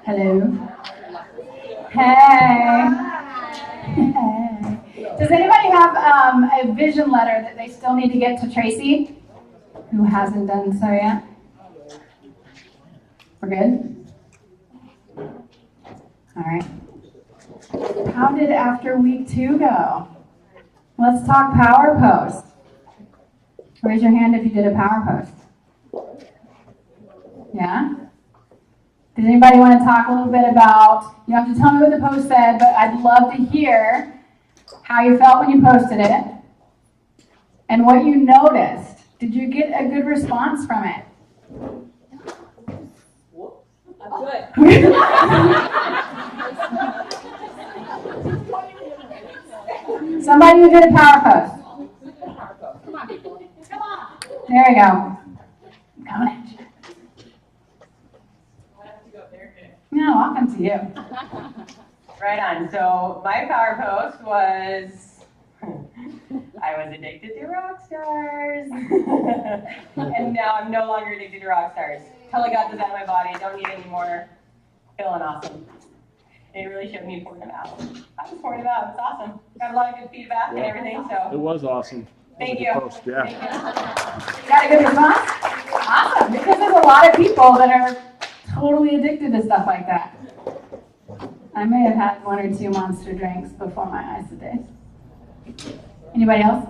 Hello. Hey. Hey. Does anybody have a vision letter that they still need to get to Tracy? Who hasn't done so yet? We're good? All right. How did after week 2 go? Let's talk power post. Raise your hand if you did a power post. Yeah? Does anybody want to talk a little bit about, you don't have to tell me what the post said, but I'd love to hear how you felt when you posted it and what you noticed. Did you get a good response from it? Good. Somebody who did a power post. Come on, people. Come on. There we go. Coming at you. No, I'll come to you. Right on. So my power post was, I was addicted to rock stars. And now I'm no longer addicted to rock stars. Totally got this out of my body. Don't need any more. Feeling awesome. It really showed me pouring them out. I was pouring them out. It was awesome. Got a lot of good feedback and everything. So it was awesome. Thank you. Post, yeah. Thank you. You got a good response? Awesome. Because there's a lot of people that are totally addicted to stuff like that. I may have had 1 or 2 monster drinks before my eyes today. Anybody else?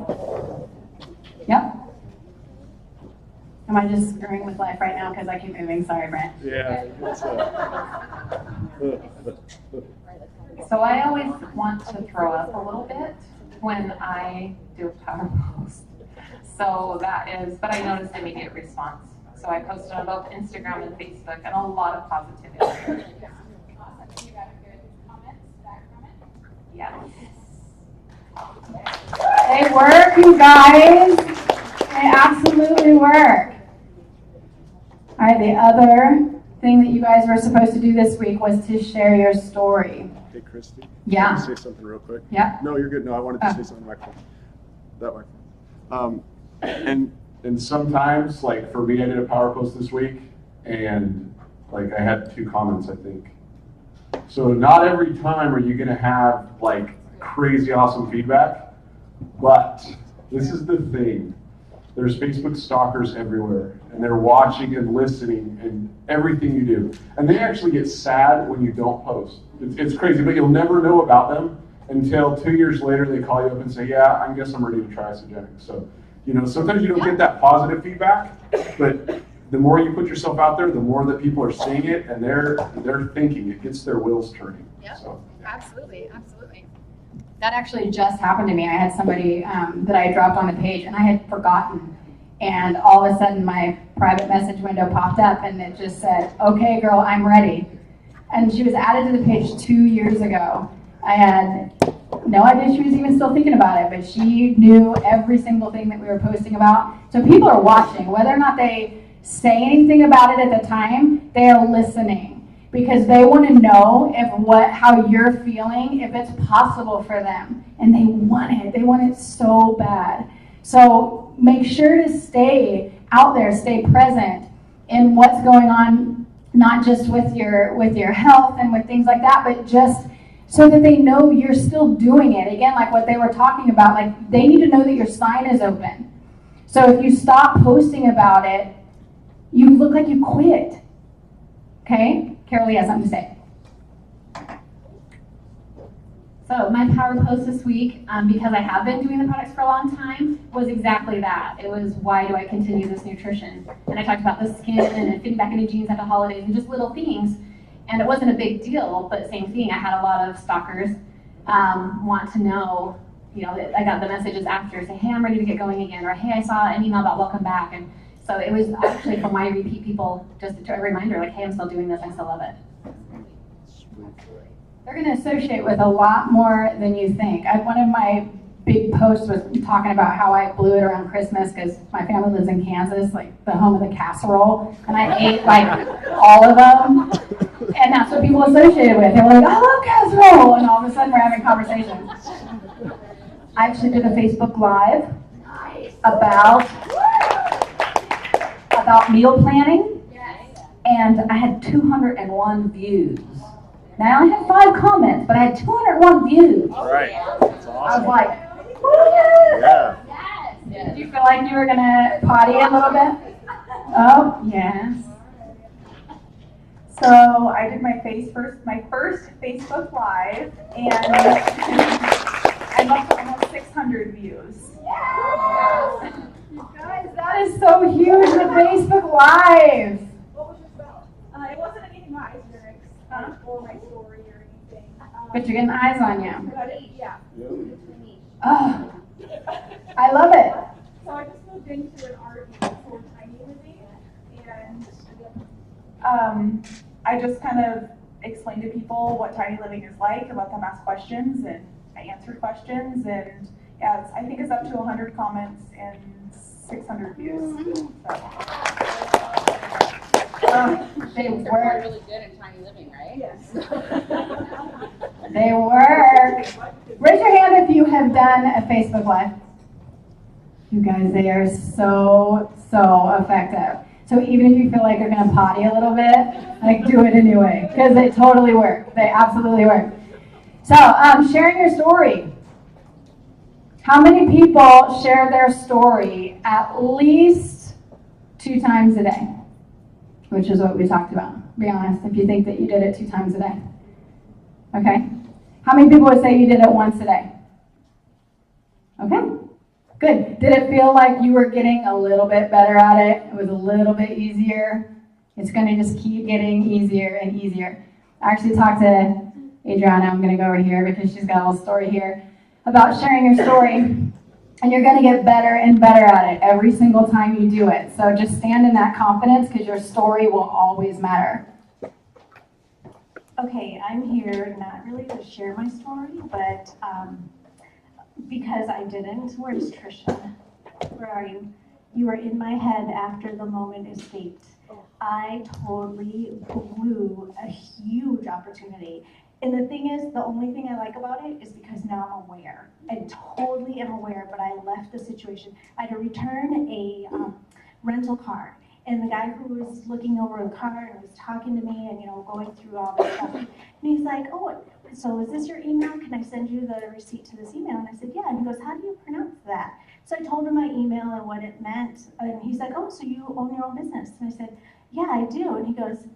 Yep. Am I just screwing with life right now because I keep moving? Sorry, Brent. Yeah. So I always want to throw up a little bit when I do a power post. So that is, but I noticed immediate response. So I posted on both Instagram and Facebook and a lot of positivity. You got good comments back from it? Yes. They work, you guys. They absolutely work. All right, the other thing that you guys were supposed to do this week was to share your story. Hey, Christy. Yeah. Can I say something real quick? Yeah. No, you're good. No, I wanted to say something to my phone. That way. And sometimes, like for me, I did a power post this week, and like I had 2 comments, I think. So not every time are you gonna have like crazy awesome feedback, but this is the thing. There's Facebook stalkers everywhere, and they're watching and listening and everything you do. And they actually get sad when you don't post. It's crazy, but you'll never know about them until 2 years later they call you up and say, yeah, I guess I'm ready to try Isogenics. So, sometimes you don't get that positive feedback, but the more you put yourself out there, the more that people are seeing it and they're thinking, it gets their wheels turning. Yep. So, yeah. Absolutely. That actually just happened to me. I had somebody that I dropped on the page and I had forgotten. And all of a sudden my private message window popped up and it just said, okay, girl, I'm ready. And she was added to the page 2 years ago. I had no idea she was even still thinking about it, but she knew every single thing that we were posting about. So people are watching. Whether or not they say anything about it at the time, they are listening. Because they want to know how you're feeling, if it's possible for them. And they want it. They want it so bad. So make sure to stay out there, stay present in what's going on, not just with your health and with things like that, but just so that they know you're still doing it. Again, like what they were talking about, like they need to know that your sign is open. So if you stop posting about it, you look like you quit. Okay? Carol Lee has something to say. So my power post this week, because I have been doing the products for a long time, was exactly that. It was, why do I continue this nutrition? And I talked about the skin and fitting back into jeans after holidays and just little things. And it wasn't a big deal, but same thing. I had a lot of stalkers want to know, I got the messages after say, hey, I'm ready to get going again, or hey, I saw an email about welcome back. And so it was actually for my repeat people, just a reminder, like, hey, I'm still doing this, I still love it. They're going to associate with a lot more than you think. One of my big posts was talking about how I blew it around Christmas because my family lives in Kansas, like the home of the casserole, and I ate like all of them. And that's what people associated with. They were like, I love casserole, and all of a sudden we're having conversations. I actually did a Facebook Live about meal planning, and I had 201 views. Now I only had 5 comments, but I had 201 views. Right. That's I awesome. was like, woo! Yeah. Did you feel like you were gonna potty a little bit? Oh, yes. So I did my first Facebook Live, and I'm up to almost 600 views. You guys, that is so huge with Facebook Live. What was it about? It wasn't anything about ice lyrics or my story or anything. But you're getting eyes on you. But yeah. Oh, I love it. So I just moved into an art for tiny living, and I just kind of explained to people what tiny living is like, and let them ask questions, and I answered questions, and yeah, I think it's up to 100 comments and 600 views. They work. Really good in tiny living, right? yes. They work. Raise your hand if you have done a Facebook Live. You guys, they are so effective. So even if you feel like you're gonna potty a little bit, like do it anyway, because they totally work. They absolutely work. So, sharing your story. How many people share their story at least 2 times a day? Which is what we talked about. Be honest, if you think that you did it 2 times a day. Okay? How many people would say you did it once a day? Okay, good. Did it feel like you were getting a little bit better at it? It was a little bit easier? It's going to just keep getting easier and easier. I actually talked to Adriana, I'm going to go over here because she's got a little story here, about sharing your story. And you're going to get better and better at it every single time you do it. So just stand in that confidence because your story will always matter. Okay, I'm here not really to share my story, but because I didn't. Where's Trisha? Where are you? You were in my head after the moment escaped. I totally blew a huge opportunity. And the thing is, the only thing I like about it is because now I'm aware. I totally am aware, but I left the situation. I had to return a rental car. And the guy who was looking over the car and was talking to me and, going through all this stuff. And he's like, oh, so is this your email? Can I send you the receipt to this email? And I said, yeah. And he goes, how do you pronounce that? So I told him my email and what it meant. And he's like, oh, so you own your own business? And I said, yeah, I do. And he goes,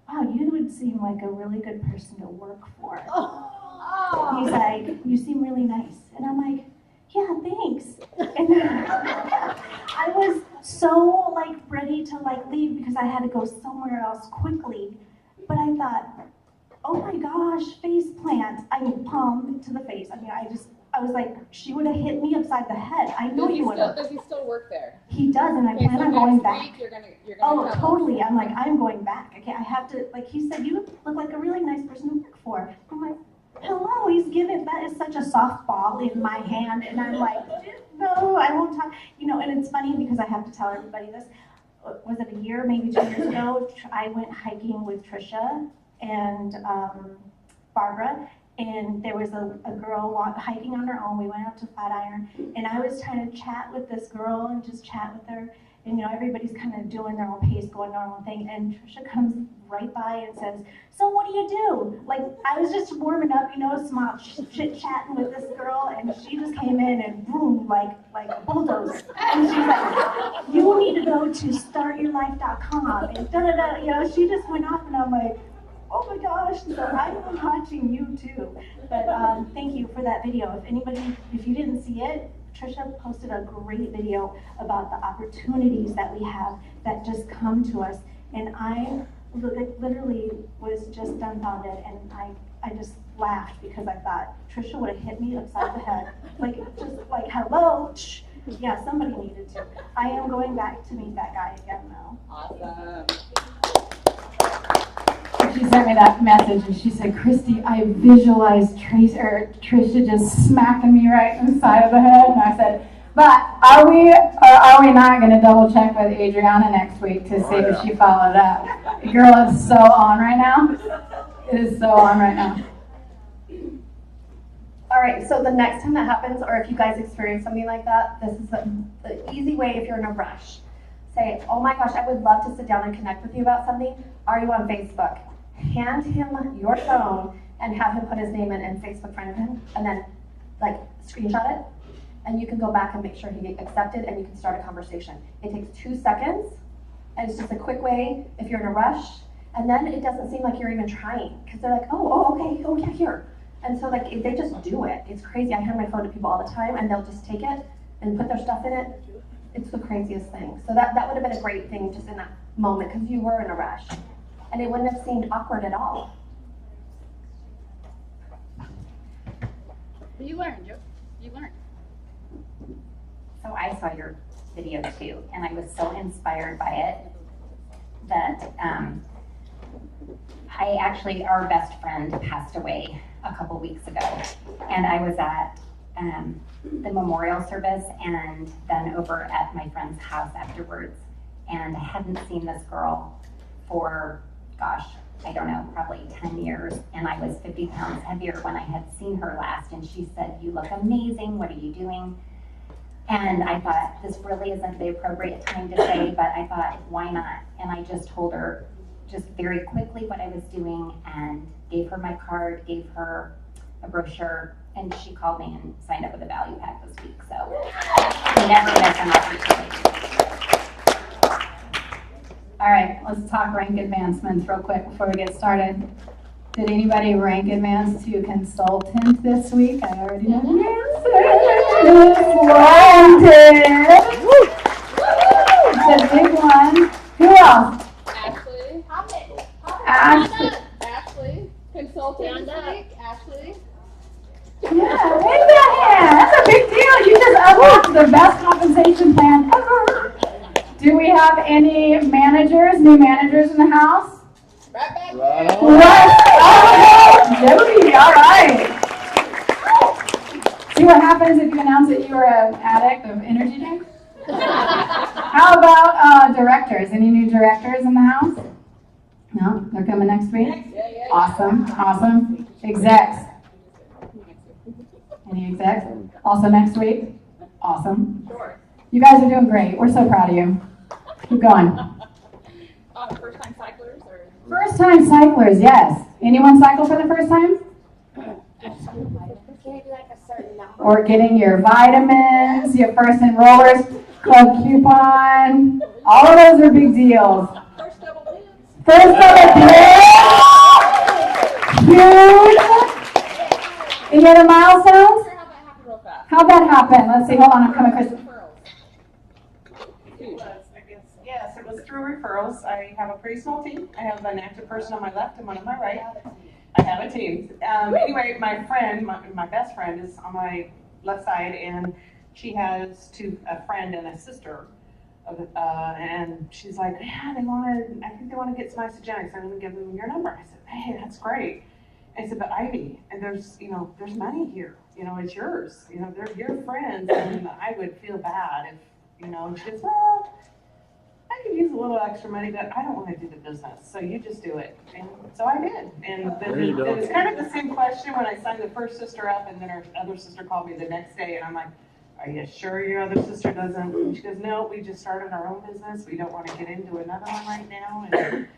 wow, you would seem like a really good person to work for. Oh. He's like, you seem really nice. And I'm like, yeah, thanks. And I was so ready to leave because I had to go somewhere else quickly. But I thought, oh my gosh, face plant. I mean, palm to the face. I was like, she would have hit me upside the head. I know he would have. Does he still work there? He does, and I Okay, plan so on going next back. week you're gonna Oh, come. totally. I'm like, I'm going back. Okay, I have to, he said, you look like a really nice person to work for. I'm like, hello, that is such a softball in my hand. And I'm like, no, I won't talk. And it's funny because I have to tell everybody this. Was it a year, maybe 2 years ago? I went hiking with Trisha and Barbara. And there was a girl hiking on her own. We went up to Flatiron, and I was trying to chat with this girl and just chat with her. And everybody's kind of doing their own pace, going their own thing. And Trisha comes right by and says, "So what do you do?" I was just warming up, small chit chatting with this girl, and she just came in and boom, like a bulldozer. And she's like, "You need to go to startyourlife.com," and da da da. She just went off, and I'm like, oh my gosh, so I'm watching you too. But thank you for that video. If you didn't see it, Trisha posted a great video about the opportunities that we have that just come to us. And I literally was just dumbfounded, and I just laughed because I thought Trisha would have hit me upside the head. Hello. Yeah, somebody needed to. I am going back to meet that guy again though. Awesome. She sent me that message and she said, Christy, I visualized Trisha just smacking me right in the side of the head. And I said, but are we not going to double check with Adriana next week to see if she followed up? The girl is so on right now. It is so on right now. All right, so the next time that happens, or if you guys experience something like that, this is the easy way if you're in a rush. say, oh my gosh, I would love to sit down and connect with you about something. Are you on Facebook? Hand him your phone and have him put his name in Facebook friend of him, and then like screenshot it, and you can go back and make sure he gets accepted, and you can start a conversation. It takes 2 seconds, and it's just a quick way if you're in a rush, and then it doesn't seem like you're even trying, because they're like, okay, oh yeah, here. And so like if they just do it. It's crazy. I hand my phone to people all the time, and they'll just take it and put their stuff in it. It's the craziest thing. So that would have been a great thing just in that moment, because you were in a rush, and it wouldn't have seemed awkward at all. You learned, Joe. You learned. So I saw your video too, and I was so inspired by it that our best friend passed away a couple weeks ago, and I was at the memorial service and then over at my friend's house afterwards, and I hadn't seen this girl for, gosh, I don't know, probably 10 years, and I was 50 pounds heavier when I had seen her last, and she said, "You look amazing, what are you doing?" And I thought, this really isn't the appropriate time to say, but I thought, why not? And I just told her just very quickly what I was doing and gave her my card, gave her a brochure, and she called me and signed up with a value pack this week, so never miss an opportunity. All right, let's talk rank advancements real quick before we get started. Did anybody rank advance to consultant this week? I already know the answer. One did. It's a big one. Who else? Ashley. Ashley. Consultant this week. Ashley. Yeah, wave that hand. That's a big deal. You just unlocked the best compensation plan ever. Do we have any managers, new managers in the house? Right back Right there. on. What? Oh, Jody, all right. See what happens if you announce that you are an addict of energy drinks? How about directors? Any new directors in the house? No? They're coming next week? Yeah. Awesome. Execs. Any execs? Also next week? Awesome. Sure. You guys are doing great. We're so proud of you. Keep going. First time cyclers or? First time cyclers, yes. Anyone cycle for the first time? Or getting your vitamins, your first enrollers club coupon. All of those are big deals. First double dance. First double dance. Huge. Any other milestones? How that happened real fast. How'd that happen? Let's see. Hold on. I'm coming, Chris. Yes, it was through referrals. I have a pretty small team. I have an active person on my left and one on my right. I have a team. Anyway, my friend, my best friend is on my left side, and she has a friend and a sister. And she's like, yeah, I think they want to get some Isogenics. I'm going to give them your number. I said, hey, that's great. I said, but Ivy, and there's money here. It's yours. They're your friends, and I would feel bad if, and she goes, well, I could use a little extra money, but I don't want to do the business. So you just do it. And so I did. And it was kind of the same question when I signed the first sister up, and then her other sister called me the next day, and I'm like, are you sure your other sister doesn't? And she goes, no, we just started our own business. We don't want to get into another one right now. And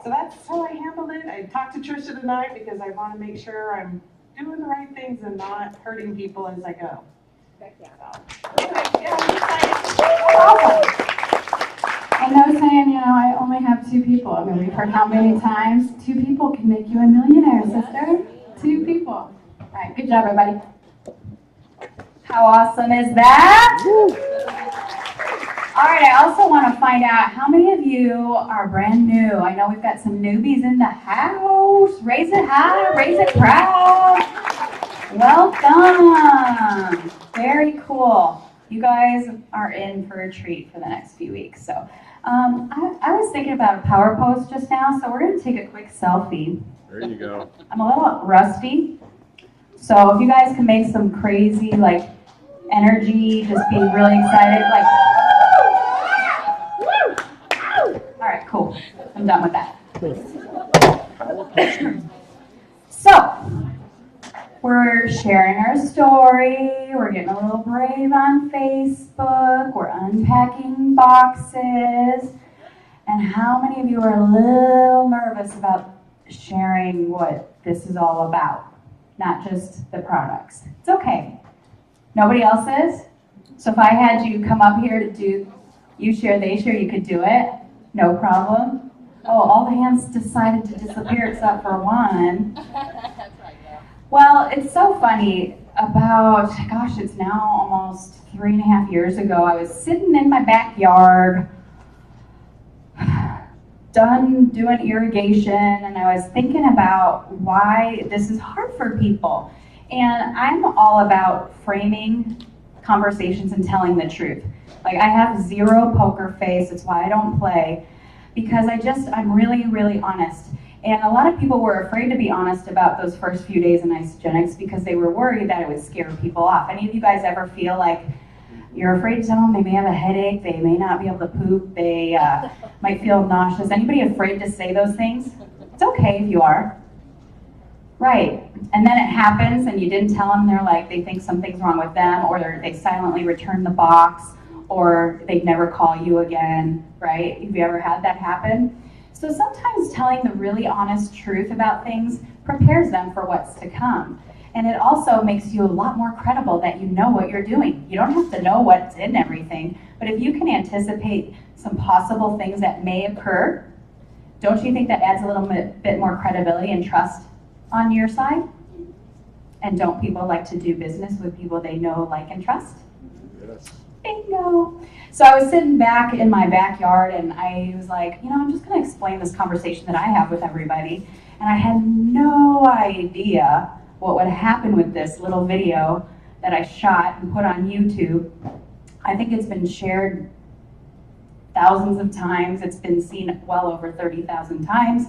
so that's how I handled it. I talked to Trisha tonight because I want to make sure I'm doing the right things and not hurting people as I go. Yeah, I'm excited. Awesome. And no saying, I only have 2 people. I mean, we've heard how many times 2 people can make you a millionaire, sister. 2 people. All right, good job, everybody. How awesome is that? All right, I also want to find out how many of you are brand new. I know we've got some newbies in the house. Raise it high, raise it proud. Welcome. Very cool. You guys are in for a treat for the next few weeks. So I was thinking about a power post just now, so we're going to take a quick selfie. There you go. I'm a little rusty, so if you guys can make some crazy, energy, just being really excited, all right, cool. I'm done with that. So, We're sharing our story, we're getting a little brave on Facebook, we're unpacking boxes. And how many of you are a little nervous about sharing what this is all about? Not just the products. It's okay. Nobody else is? So if I had you come up here to do you share, they share, you could do it? No problem? Oh, all the hands decided to disappear except for one. Well, it's so funny. About, gosh, it's now almost 3.5 years ago, I was sitting in my backyard, done doing irrigation, and I was thinking about why this is hard for people. And I'm all about framing conversations and telling the truth. Like, I have zero poker face, it's why I don't play, because I'm really, really honest. And a lot of people were afraid to be honest about those first few days in Isagenix because they were worried that it would scare people off. Any of you guys ever feel like you're afraid to tell them they may have a headache, they may not be able to poop, they might feel nauseous? Anybody afraid to say those things? It's okay if you are. Right. And then it happens and you didn't tell them, they're like, they think something's wrong with them, or they silently return the box, or they'd never call you again, right? Have you ever had that happen? So sometimes telling the really honest truth about things prepares them for what's to come. And it also makes you a lot more credible that you know what you're doing. You don't have to know what's in everything, but if you can anticipate some possible things that may occur, don't you think that adds a little bit more credibility and trust on your side? And don't people like to do business with people they know, like, and trust? Yes. Bingo. So I was sitting back in my backyard and I was like, I'm just going to explain this conversation that I have with everybody. And I had no idea what would happen with this little video that I shot and put on YouTube. I think it's been shared thousands of times. It's been seen well over 30,000 times.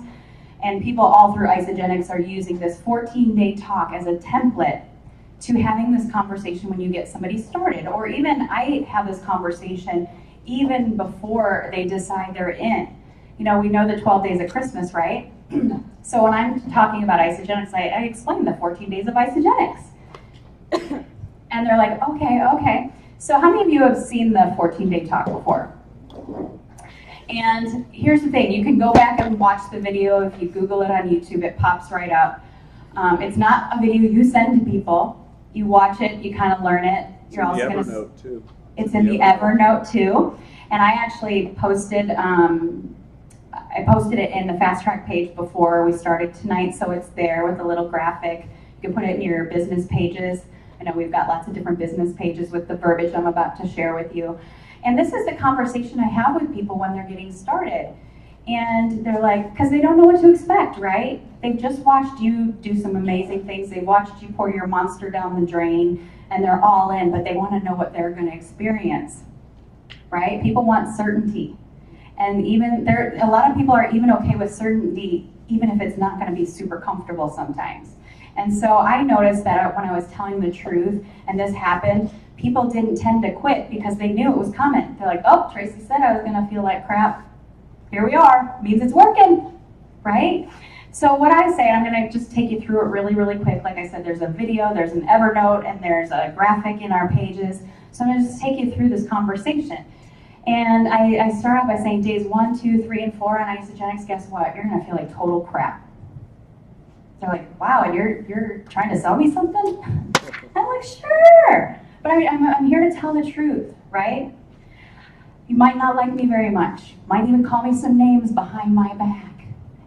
And people all through Isagenix are using this 14-day talk as a template to having this conversation when you get somebody started. Or even I have this conversation even before they decide they're in. We know the 12 days of Christmas, right? So when I'm talking about Isagenix, I explain the 14 days of Isagenix. And they're like, okay. So how many of you have seen the 14-day talk before? And here's the thing, you can go back and watch the video. If you Google it on YouTube, it pops right up. It's not a video you send to people. You watch it, you kind of learn it. You're also going to. Evernote too. It's in the Evernote too. And I actually posted, I posted it in the Fast Track page before we started tonight, so it's there with a little graphic. You can put it in your business pages. I know we've got lots of different business pages with the verbiage I'm about to share with you. And this is the conversation I have with people when they're getting started. And they're like, because they don't know what to expect, right? They've just watched you do some amazing things. They watched you pour your monster down the drain, and they're all in, but they want to know what they're going to experience, right? People want certainty. And even a lot of people are even okay with certainty, even if it's not going to be super comfortable sometimes. And so I noticed that when I was telling the truth and this happened, people didn't tend to quit because they knew it was coming. They're like, oh, Tracy said I was going to feel like crap. Here we are, means it's working, right? So what I say, and I'm going to just take you through it really, really quick. Like I said, there's a video, there's an Evernote, and there's a graphic in our pages. So I'm going to just take you through this conversation. And I start out by saying days 1, 2, 3, and 4 on Isagenix, guess what? You're going to feel like total crap. They're like, wow, and you're trying to sell me something? I'm like, sure. But I'm here to tell the truth, right? You might not like me very much. Might even call me some names behind my back.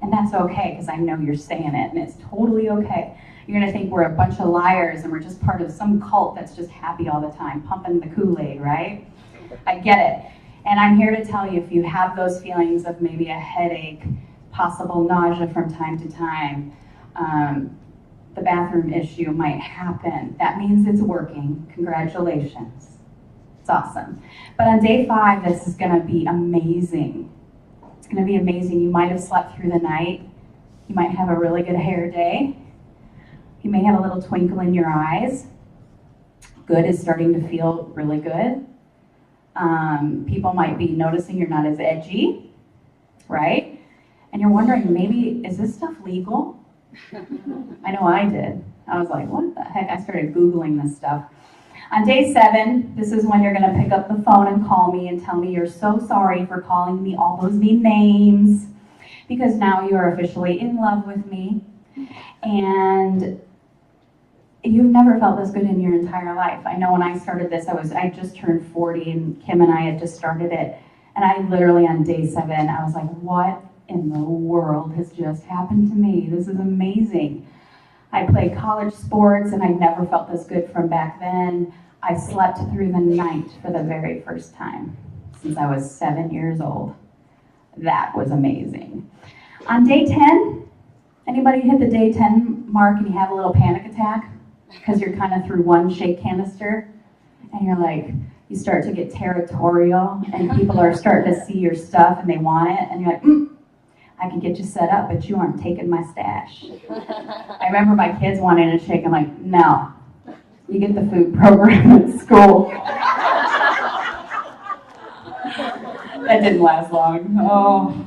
And that's okay, because I know you're saying it, and it's totally okay. You're gonna think we're a bunch of liars and we're just part of some cult that's just happy all the time, pumping the Kool-Aid, right? I get it. And I'm here to tell you, if you have those feelings of maybe a headache, possible nausea from time to time, the bathroom issue might happen. That means it's working. Congratulations. It's awesome. But on day 5, this is gonna be amazing. It's gonna be amazing. You might have slept through the night. You might have a really good hair day. You may have a little twinkle in your eyes. Good is starting to feel really good. People might be noticing you're not as edgy, right? And you're wondering, maybe, is this stuff legal? I know I did. I was like, what the heck? I started Googling this stuff. On day 7, this is when you're going to pick up the phone and call me and tell me you're so sorry for calling me all those mean names, because now you are officially in love with me. And you've never felt this good in your entire life. I know when I started this, I just turned 40, and Kim and I had just started it. And I literally, on day 7, I was like, what in the world has just happened to me? This is amazing. I played college sports, and I never felt this good from back then. I slept through the night for the very first time since I was 7 years old. That was amazing. On day 10, anybody hit the day 10 mark and you have a little panic attack because you're kind of through one shake canister, and you're like, you start to get territorial, and people are starting to see your stuff and they want it, and you're like, I can get you set up, but you aren't taking my stash. I remember my kids wanting a shake. I'm like, no, you get the food program at school. That didn't last long. Oh,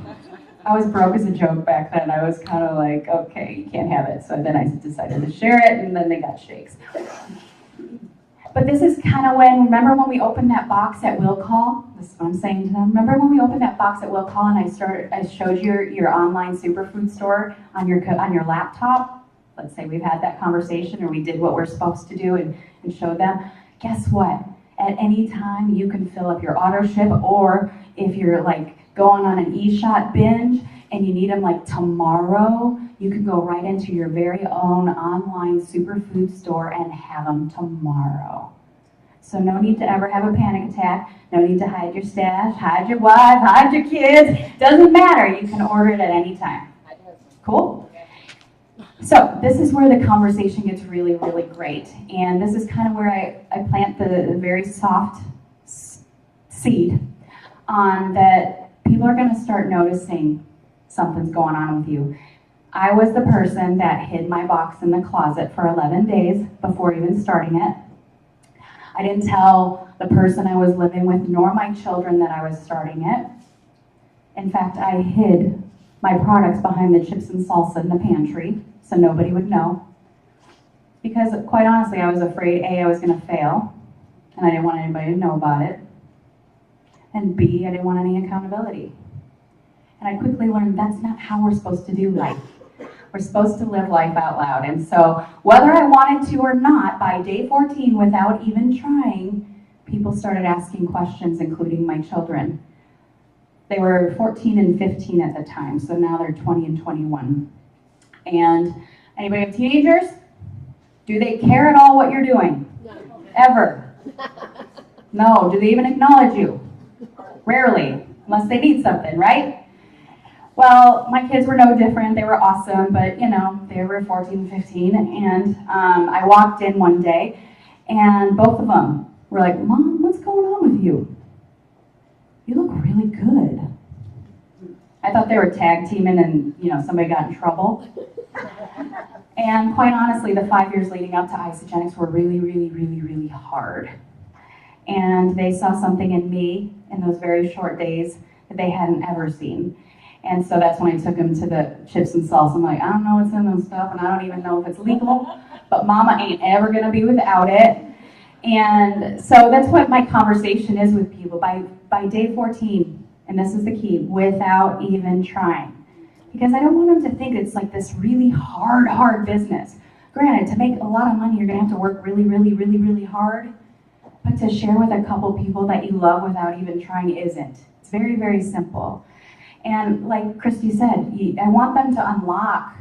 I was broke as a joke back then. I was kind of like, okay, you can't have it. So then I decided to share it, and then they got shakes. But this is kind of when, remember when we opened that box at Will Call? This is what I'm saying to them. Remember when we opened that box at Will Call and I showed you your online superfood store on your laptop? Let's say we've had that conversation, or we did what we're supposed to do and showed them. Guess what? At any time you can fill up your auto ship, or if you're like going on an e-shot binge and you need them like tomorrow, you can go right into your very own online superfood store and have them tomorrow. So no need to ever have a panic attack. No need to hide your stash, hide your wife, hide your kids. Doesn't matter. You can order it at any time. Cool? So this is where the conversation gets really, really great. And this is kind of where I plant the very soft seed on that people are going to start noticing something's going on with you. I was the person that hid my box in the closet for 11 days before even starting it. I didn't tell the person I was living with nor my children that I was starting it. In fact, I hid my products behind the chips and salsa in the pantry so nobody would know. Because quite honestly, I was afraid A, I was going to fail, and I didn't want anybody to know about it. And B, I didn't want any accountability. And I quickly learned that's not how we're supposed to do life. We're supposed to live life out loud. And so whether I wanted to or not, by day 14, without even trying, people started asking questions, including my children. They were 14 and 15 at the time, so now they're 20 and 21. And anybody have teenagers? Do they care at all what you're doing? No. Ever? No. Do they even acknowledge you? Rarely, unless they need something, right? Well, my kids were no different. They were awesome, but you know, they were 14 and 15, and I walked in one day, and both of them were like, Mom, what's going on with you? You look really good. I thought they were tag teaming and, you know, somebody got in trouble. And quite honestly, the 5 years leading up to Isagenix were really, really, really, really hard. And they saw something in me in those very short days that they hadn't ever seen. And so that's when I took them to the chips and salsa. I'm like, I don't know what's in those stuff, and I don't even know if it's legal, but Mama ain't ever gonna be without it. And so that's what my conversation is with people. By day 14, and this is the key, without even trying. Because I don't want them to think it's like this really hard business. Granted, to make a lot of money, you're gonna have to work really, really, really, really hard. But to share with a couple people that you love without even trying isn't. It's very, very simple. And like Christy said, I want them to unlock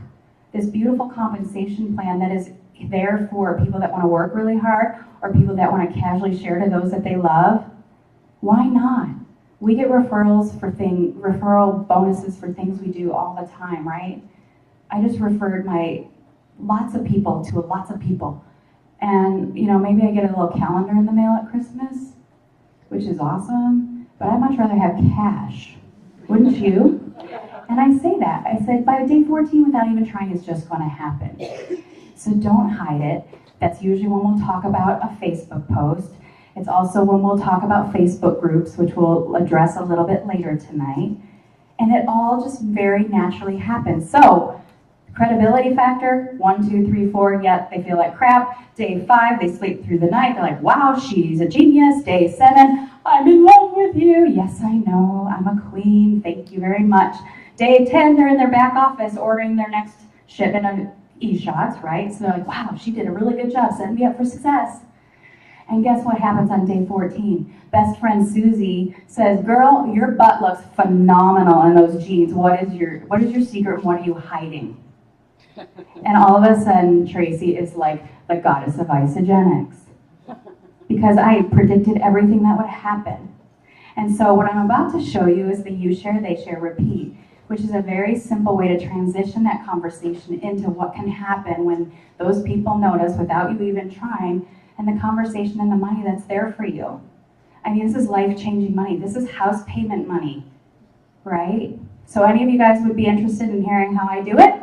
this beautiful compensation plan that is there for people that want to work really hard or people that want to casually share to those that they love. Why not? We get referral bonuses for things we do all the time, right? I just referred lots of people to lots of people. And, you know, maybe I get a little calendar in the mail at Christmas, which is awesome, but I'd much rather have cash. Wouldn't you? And I say that. I said, by day 14, without even trying, it's just going to happen. So don't hide it. That's usually when we'll talk about a Facebook post. It's also when we'll talk about Facebook groups, which we'll address a little bit later tonight. And it all just very naturally happens. So Credibility factor, 1, 2, 3, 4, yet they feel like crap. Day 5, they sleep through the night. They're like, wow, she's a genius. Day 7, I'm in love with you. Yes, I know, I'm a queen. Thank you very much. Day 10, they're in their back office ordering their next shipment of e-shots, right? So they're like, wow, she did a really good job setting me up for success. And guess what happens on day 14? Best friend Susie says, girl, your butt looks phenomenal in those jeans. What is your secret and what are you hiding? And all of a sudden, Tracy is like the goddess of isogenics. Because I predicted everything that would happen. And so what I'm about to show you is the you share, they share, repeat, which is a very simple way to transition that conversation into what can happen when those people notice without you even trying, and the conversation and the money that's there for you. I mean, this is life-changing money. This is house payment money, right? So any of you guys would be interested in hearing how I do it?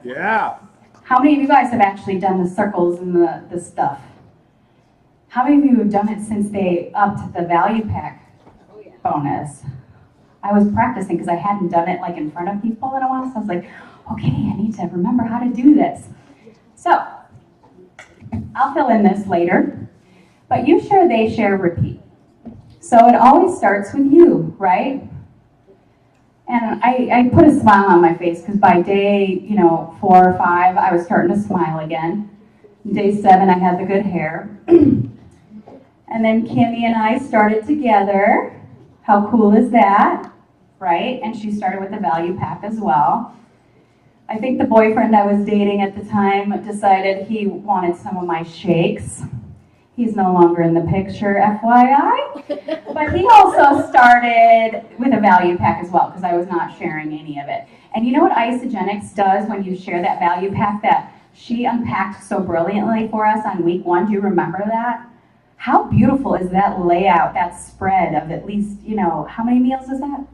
Yeah. How many of you guys have actually done the circles and the stuff? How many of you have done it since they upped the value pack bonus? I was practicing because I hadn't done it like in front of people in a while, so I was like, okay, I need to remember how to do this. So, I'll fill in this later, but you share, they share, repeat. So it always starts with you, right? And I put a smile on my face because by day, 4 or 5, I was starting to smile again. Day 7, I had the good hair. And then Kimmy and I started together. How cool is that? Right? And she started with the value pack as well. I think the boyfriend I was dating at the time decided he wanted some of my shakes. He's no longer in the picture, FYI. But he also started with a value pack as well, because I was not sharing any of it. And you know what Isagenix does when you share that value pack that she unpacked so brilliantly for us on week 1? Do you remember that? How beautiful is that layout, that spread of at least, how many meals is that?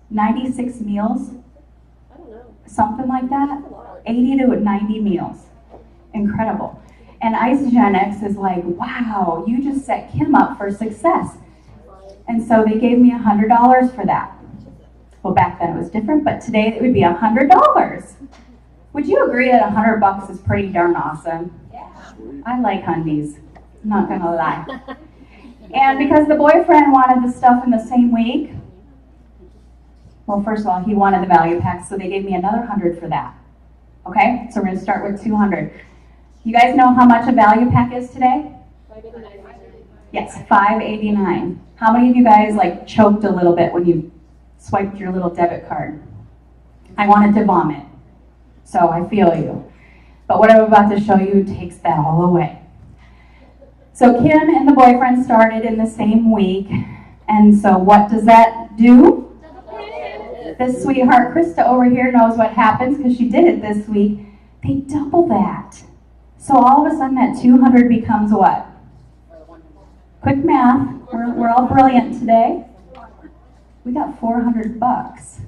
96 meals? I don't know. Something like that? 80 to 90 meals. Incredible. And Isagenix is like, wow, you just set Kim up for success. And so they gave me $100 for that. Well, back then it was different, but today it would be $100. Would you agree that $100 is pretty darn awesome? Yeah. I like hundies, I'm not gonna lie. And because the boyfriend wanted the stuff in the same week, well, first of all, he wanted the value pack, so they gave me another 100 for that. Okay, so we're gonna start with 200. You guys know how much a value pack is today? Yes, $5.89. How many of you guys choked a little bit when you swiped your little debit card? I wanted to vomit, so I feel you. But what I'm about to show you takes that all away. So Kim and the boyfriend started in the same week, and so what does that do? This sweetheart Krista over here knows what happens because she did it this week. They double that. So all of a sudden that 200 becomes what? Quick math, we're all brilliant today. We got $400.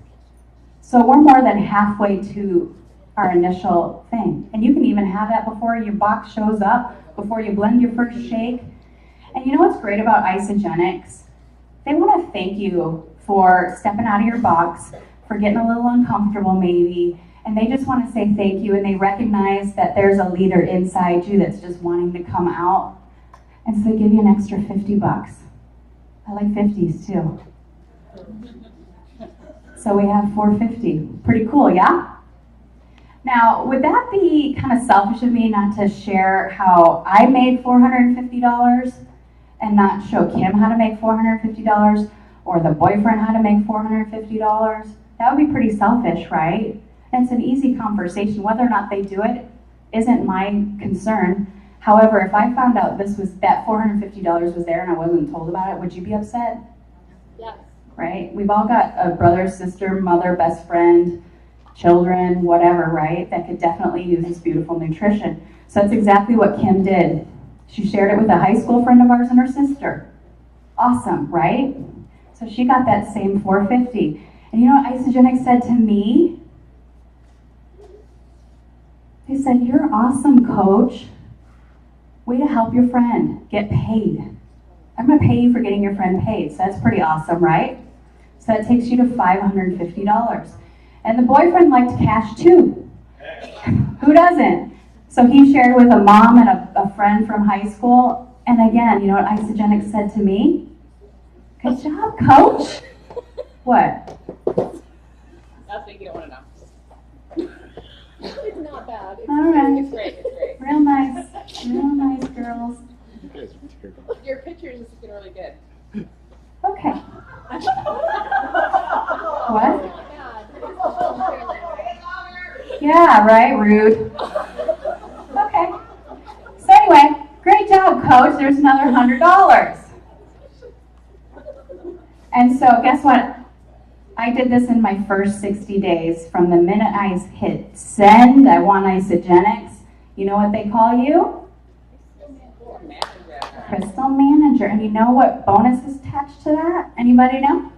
So we're more than halfway to our initial thing. And you can even have that before your box shows up, before you blend your first shake. And you know what's great about Isagenix? They want to thank you for stepping out of your box, for getting a little uncomfortable maybe, and they just want to say thank you, and they recognize that there's a leader inside you that's just wanting to come out. And so they give you an extra $50. I like 50s too. So we have $450. Pretty cool, yeah? Now, would that be kind of selfish of me not to share how I made $450 and not show Kim how to make $450 or the boyfriend how to make $450? That would be pretty selfish, right? And it's an easy conversation. Whether or not they do it isn't my concern. However, if I found out that $450 was there and I wasn't told about it, would you be upset? Yes. Right? We've all got a brother, sister, mother, best friend, children, whatever, right? That could definitely use this beautiful nutrition. So that's exactly what Kim did. She shared it with a high school friend of ours and her sister. Awesome, right? So she got that same $450. And you know what Isagenix said to me? They said, you're awesome, coach. Way to help your friend get paid. I'm going to pay you for getting your friend paid. So that's pretty awesome, right? So that takes you to $550. And the boyfriend liked cash too. Who doesn't? So he shared with a mom and a friend from high school. And again, you know what Isagenix said to me? Good job, coach. What? Nothing you don't want to know. It's not bad. All right. It's great. It's great. Real nice girls. You guys are terrible. Your pictures is looking really good. Okay. It's What? not bad. Yeah, right, rude. Okay. So anyway, great job, coach. There's another $100. And so guess what? I did this in my first 60 days. From the minute I hit send, I want Isagenix. You know what they call you? Crystal Manager. And you know what bonus is attached to that? Anybody know?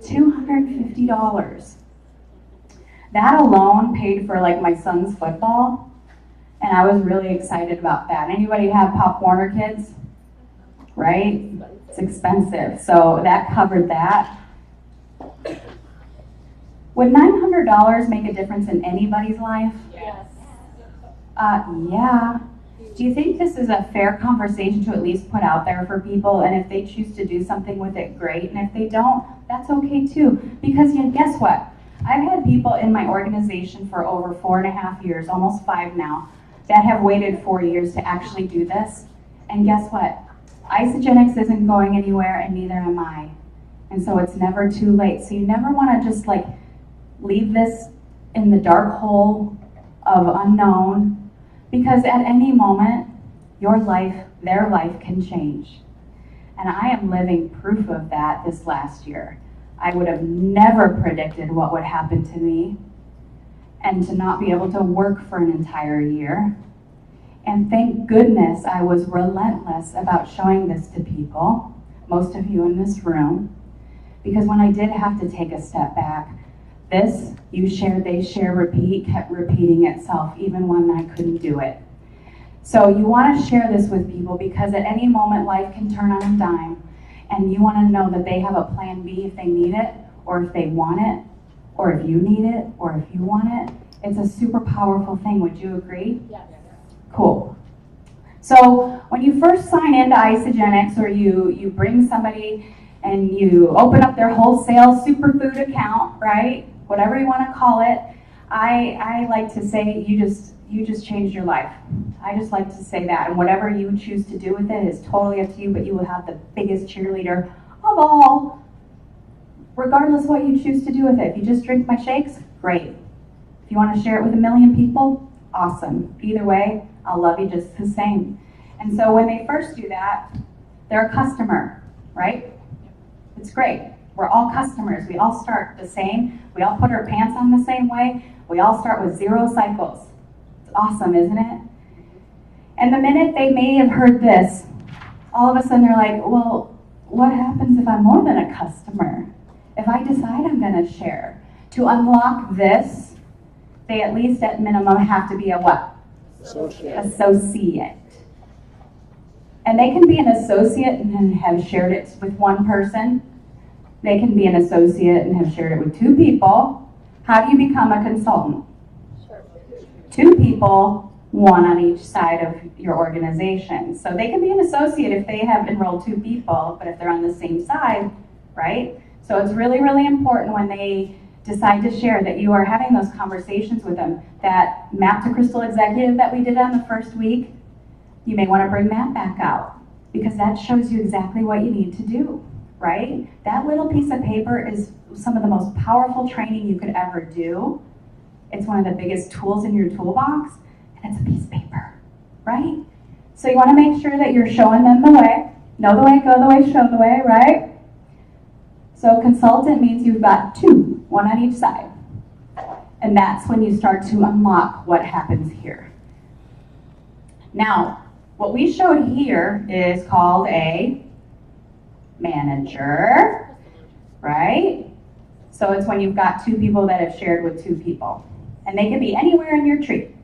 $250. That alone paid for like my son's football. And I was really excited about that. Anybody have Pop Warner kids? Right? It's expensive. So that covered that. Would $900 make a difference in anybody's life? Yes. Yeah. Do you think this is a fair conversation to at least put out there for people? And if they choose to do something with it, great. And if they don't, that's okay too. Because guess what? I've had people in my organization for over 4.5 years, almost 5 now, that have waited 4 years to actually do this. And guess what? Isagenix isn't going anywhere, and neither am I. And so it's never too late. So you never want to just like leave this in the dark hole of unknown, because at any moment, your life, their life can change. And I am living proof of that this last year. I would have never predicted what would happen to me, and to not be able to work for an entire year. And thank goodness I was relentless about showing this to people, most of you in this room, because when I did have to take a step back, this, you share, they share, repeat, kept repeating itself even when I couldn't do it. So you want to share this with people, because at any moment life can turn on a dime, and you want to know that they have a plan B if they need it, or if they want it, or if you need it, or if you want it. It's a super powerful thing. Would you agree? Yes. Cool. So when you first sign into Isagenix, or you bring somebody and you open up their wholesale superfood account, right? Whatever you want to call it, I like to say you just changed your life. I just like to say that, and whatever you choose to do with it is totally up to you, but you will have the biggest cheerleader of all, regardless what you choose to do with it. If you just drink my shakes, great. If you want to share it with 1 million people, awesome. Either way, I'll love you just the same. And so when they first do that, they're a customer, right? It's great. We're all customers. We all start the same. We all put our pants on the same way. We all start with 0 cycles. It's awesome, isn't it? And the minute they may have heard this, all of a sudden they're like, well, what happens if I'm more than a customer? If I decide I'm going to share? To unlock this, they at least at minimum have to be a what? Associate. And they can be an associate and have shared it with 1 person. They can be an associate and have shared it with 2 people. How do you become a consultant? 2 people, 1 on each side of your organization. So they can be an associate if they have enrolled 2 people, but if they're on the same side, right? So it's really, really important when they decide to share that you are having those conversations with them. That Map to Crystal Executive that we did on the first week, you may want to bring that back out, because that shows you exactly what you need to do, right? That little piece of paper is some of the most powerful training you could ever do. It's one of the biggest tools in your toolbox, and it's a piece of paper, right? So you want to make sure that you're showing them the way. Know the way, go the way, show the way, right? So consultant means you've got 2, 1 on each side. And that's when you start to unlock what happens here. Now, what we showed here is called a manager, right? So it's when you've got 2 people that have shared with 2 people. And they can be anywhere in your tree.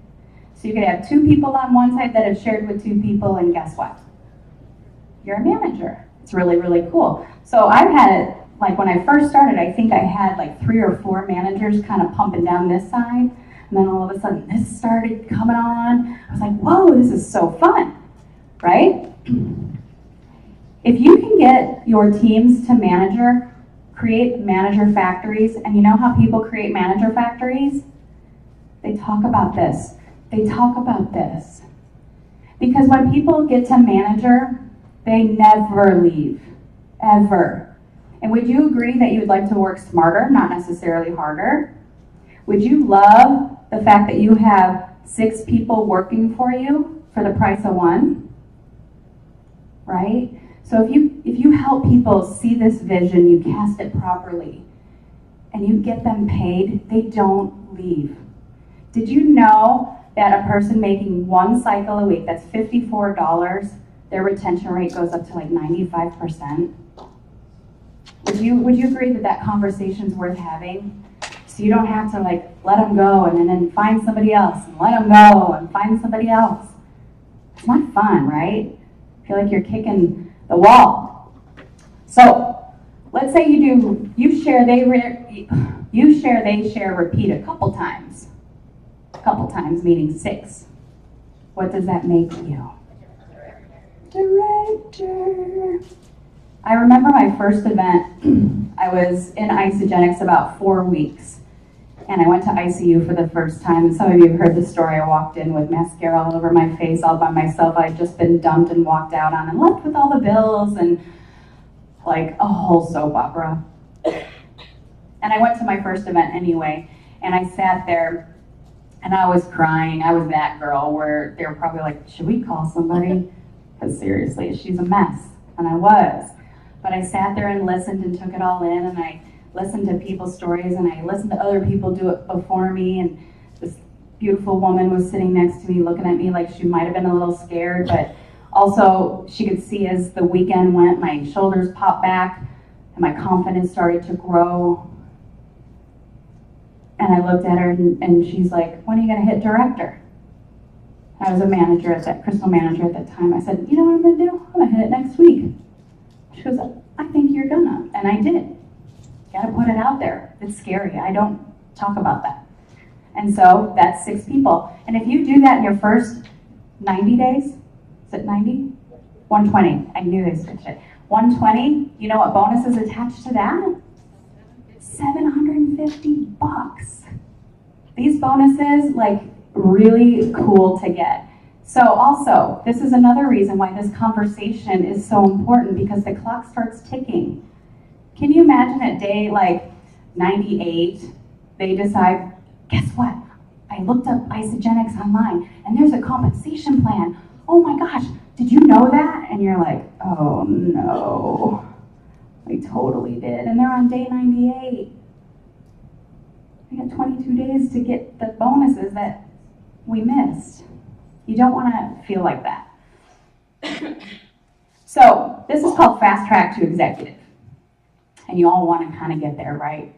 So you could have 2 people on one side that have shared with 2 people, and guess what? You're a manager. It's really, really cool. So I've had it, like when I first started, I think I had like 3 or 4 managers kind of pumping down this side. And then all of a sudden this started coming on. I was like, whoa, this is so fun, right? If you can get your teams to create manager factories, and you know how people create manager factories? They talk about this. They talk about this. Because when people get to manager, they never leave, ever. And would you agree that you would like to work smarter, not necessarily harder? Would you love the fact that you have 6 people working for you for the price of 1? Right? So if you help people see this vision, you cast it properly, and you get them paid, they don't leave. Did you know that a person making 1 cycle a week, that's $54, their retention rate goes up to like 95%? Would you agree that that conversation's worth having? So you don't have to like let them go and then find somebody else and let them go and find somebody else. It's not fun, right? I feel like you're kicking the wall. So let's say you share, they share, repeat a couple times. A couple times meaning 6. What does that make you? Director. I remember my first event, I was in Isagenix about 4 weeks, and I went to ICU for the first time. Some of you have heard the story. I walked in with mascara all over my face, all by myself. I'd just been dumped and walked out on and left with all the bills and like a whole soap opera. And I went to my first event anyway, and I sat there and I was crying. I was that girl where they were probably like, should we call somebody? Because seriously, she's a mess. And I was. But I sat there and listened and took it all in, and I listened to people's stories, and I listened to other people do it before me, and this beautiful woman was sitting next to me looking at me like she might have been a little scared, but also she could see as the weekend went, my shoulders popped back, and my confidence started to grow. And I looked at her, and she's like, when are you going to hit director? I was a manager at that, crystal manager at that time. I said, you know what I'm going to do? I'm going to hit it next week. She goes, I think you're gonna. And I did. Gotta put it out there. It's scary. I don't talk about that. And so that's 6 people. And if you do that in your first 90 days, is it 90? 120. I knew they switched it. 120, you know what bonus is attached to that? $750. These bonuses, like, really cool to get. So also, this is another reason why this conversation is so important, because the clock starts ticking. Can you imagine at day like 98, they decide, guess what? I looked up Isagenix online and there's a compensation plan. Oh my gosh, did you know that? And you're like, oh no, we totally did. And they're on day 98. We got 22 days to get the bonuses that we missed. You don't want to feel like that. So this is called Fast Track to Executive. And you all want to kind of get there, right?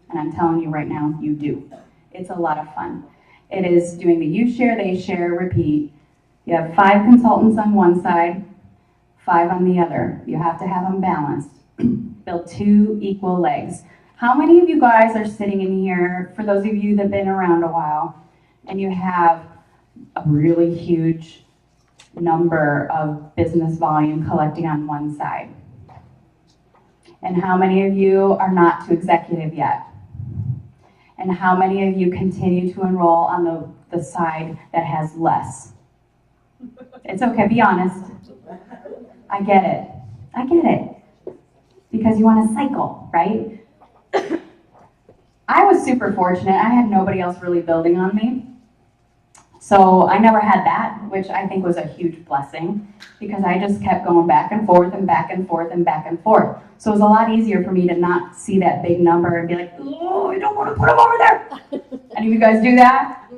And I'm telling you right now, you do. It's a lot of fun. It is doing the you share, they share, repeat. You have 5 consultants on one side, 5 on the other. You have to have them balanced. Build 2 equal legs. How many of you guys are sitting in here, for those of you that have been around a while, and you have a really huge number of business volume collecting on one side? And how many of you are not to executive yet? And how many of you continue to enroll on the side that has less? It's okay, be honest. I get it. I get it. Because you want to cycle, right? I was super fortunate. I had nobody else really building on me. So I never had that, which I think was a huge blessing, because I just kept going back and forth and back and forth and back and forth. So it was a lot easier for me to not see that big number and be like, oh, I don't want to put them over there. Any of you guys do that?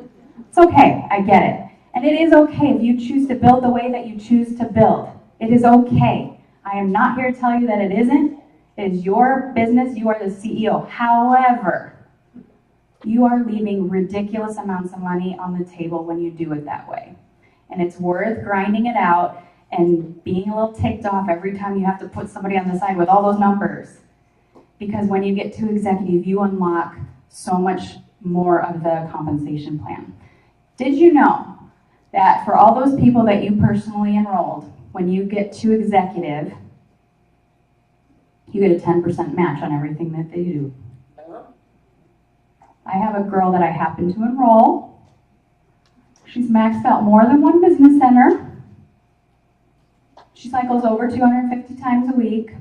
It's okay, I get it. And it is okay if you choose to build the way that you choose to build. It is okay. I am not here to tell you that it isn't. It is your business, you are the CEO. However, you are leaving ridiculous amounts of money on the table when you do it that way. And it's worth grinding it out and being a little ticked off every time you have to put somebody on the side with all those numbers. Because when you get to executive, you unlock so much more of the compensation plan. Did you know that for all those people that you personally enrolled, when you get to executive, you get a 10% match on everything that they do? I have a girl that I happen to enroll. She's maxed out more than one business center. She cycles over 250 times a week.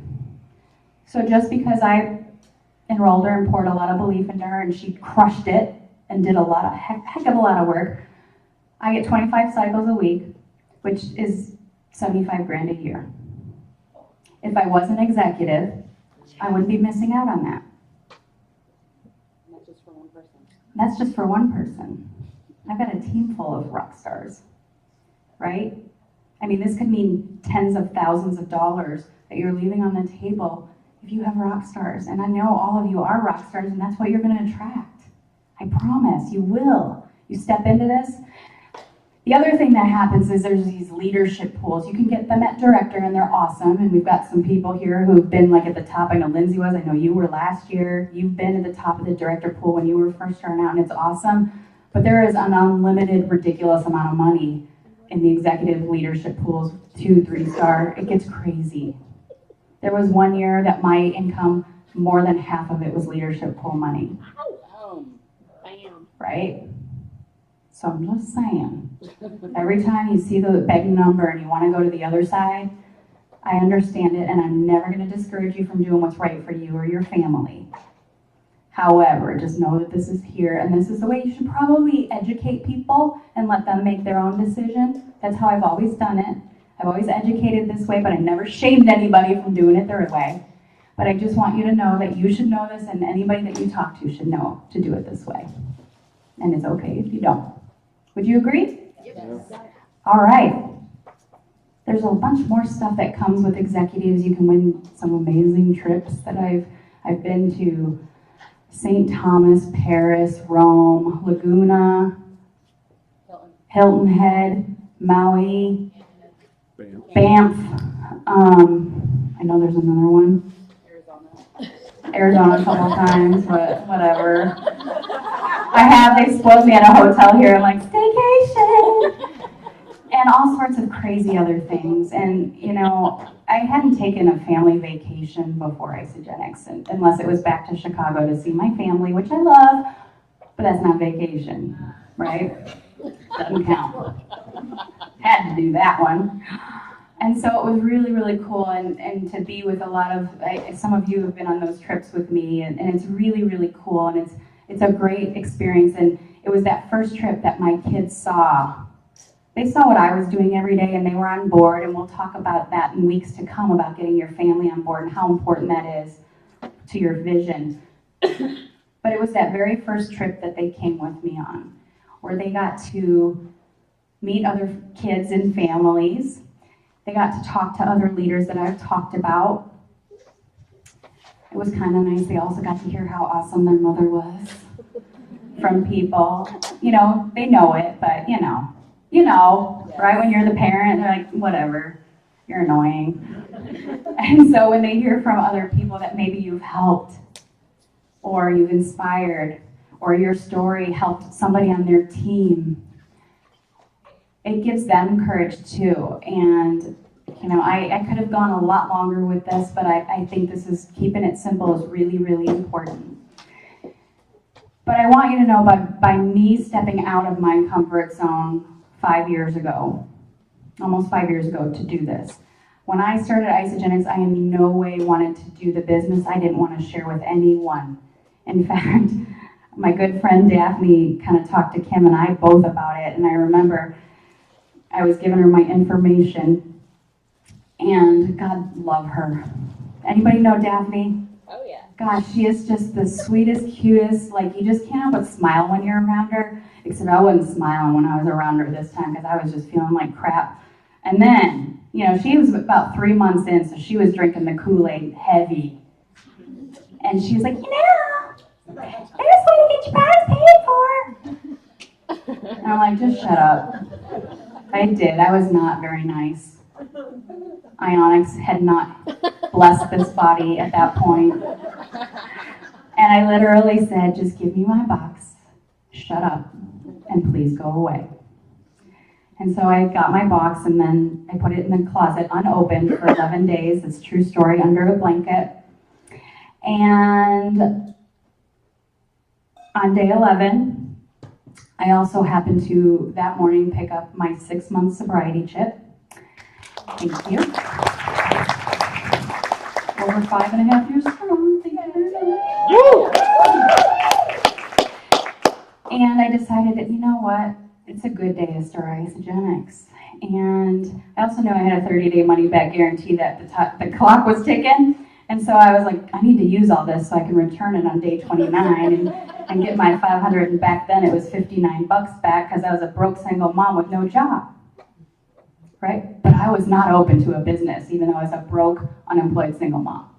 So just because I enrolled her and poured a lot of belief into her and she crushed it and did a lot of heck of a lot of work, I get 25 cycles a week, which is 75 grand a year. If I wasn't executive, I wouldn't be missing out on that. Not just for one person. That's just for one person. I've got a team full of rock stars, right? I mean, this could mean tens of thousands of dollars that you're leaving on the table if you have rock stars. And I know all of you are rock stars, and that's what you're going to attract. I promise, you will. You step into this. The other thing that happens is there's these leadership pools. You can get them at director, and they're awesome. And we've got some people here who've been like at the top. I know Lindsay was. I know you were last year. You've been at the top of the director pool when you were first starting out, and it's awesome. But there is an unlimited, ridiculous amount of money in the executive leadership pools, 2, 3-star. It gets crazy. There was one year that my income, more than half of it was leadership pool money. Bam. Right? So I'm just saying, every time you see the big number and you want to go to the other side, I understand it, and I'm never going to discourage you from doing what's right for you or your family. However, just know that this is here, and this is the way you should probably educate people and let them make their own decision. That's how I've always done it. I've always educated this way, but I never shamed anybody from doing it their way. But I just want you to know that you should know this, and anybody that you talk to should know to do it this way. And it's okay if you don't. Would you agree? Yes. All right. There's a bunch more stuff that comes with executives. You can win some amazing trips that I've been to. St. Thomas, Paris, Rome, Laguna, Hilton Head, Maui, Banff. I know there's another one. Arizona a couple times, but whatever. They spoiled me at a hotel here. I'm like, staycation! And all sorts of crazy other things. And, you know, I hadn't taken a family vacation before Isagenix, unless it was back to Chicago to see my family, which I love, but that's not vacation, right? Doesn't count. Had to do that one. And so it was really, really cool, and to be with a lot of, some of you have been on those trips with me, and it's really, really cool, and it's a great experience. And it was that first trip that my kids saw. They saw what I was doing every day, and they were on board, and we'll talk about that in weeks to come, about getting your family on board and how important that is to your vision. But it was that very first trip that they came with me on, where they got to meet other kids and families. They got to talk to other leaders that I've talked about. It was kind of nice. They also got to hear how awesome their mother was from people. You know, they know it, but you know, right? When you're the parent, they're like, whatever, you're annoying. And so when they hear from other people that maybe you've helped, or you've inspired, or your story helped somebody on their team, it gives them courage too. And you know, I could have gone a lot longer with this, but I think this is, keeping it simple is really, really important. But I want you to know, by me stepping out of my comfort zone 5 years ago, almost 5 years ago, to do this, when I started Isagenix, I in no way wanted to do the business. I didn't want to share with anyone. In fact, my good friend Daphne kind of talked to Kim and I both about it, and I remember I was giving her my information, and God love her. Anybody know Daphne? Oh yeah. Gosh, she is just the sweetest, cutest, like you just can't help but smile when you're around her, except I wasn't smiling when I was around her this time because I was just feeling like crap. And then, you know, she was about 3 months in, so she was drinking the Kool-Aid heavy. And she was like, you know, I just want to get your prize paid for. And I'm like, just shut up. I did. I was not very nice. Ionix had not blessed this body at that point. And I literally said, just give me my box shut up and please go away. And so I got my box and then I put it in the closet unopened for 11 days. It's a true story, under a blanket. And on day 11, I also happened to that morning pick up my 6-month sobriety chip. Thank you. Over 5.5 years strong. Thank you very much. And I decided that, you know what? It's a good day to start Isagenix. And I also knew I had a 30-day money-back guarantee that the clock was ticking. And so I was like, I need to use all this so I can return it on day 29 and get my $500. And back then it was $59 back because I was a broke single mom with no job. Right? But I was not open to a business, even though I was a broke, unemployed single mom.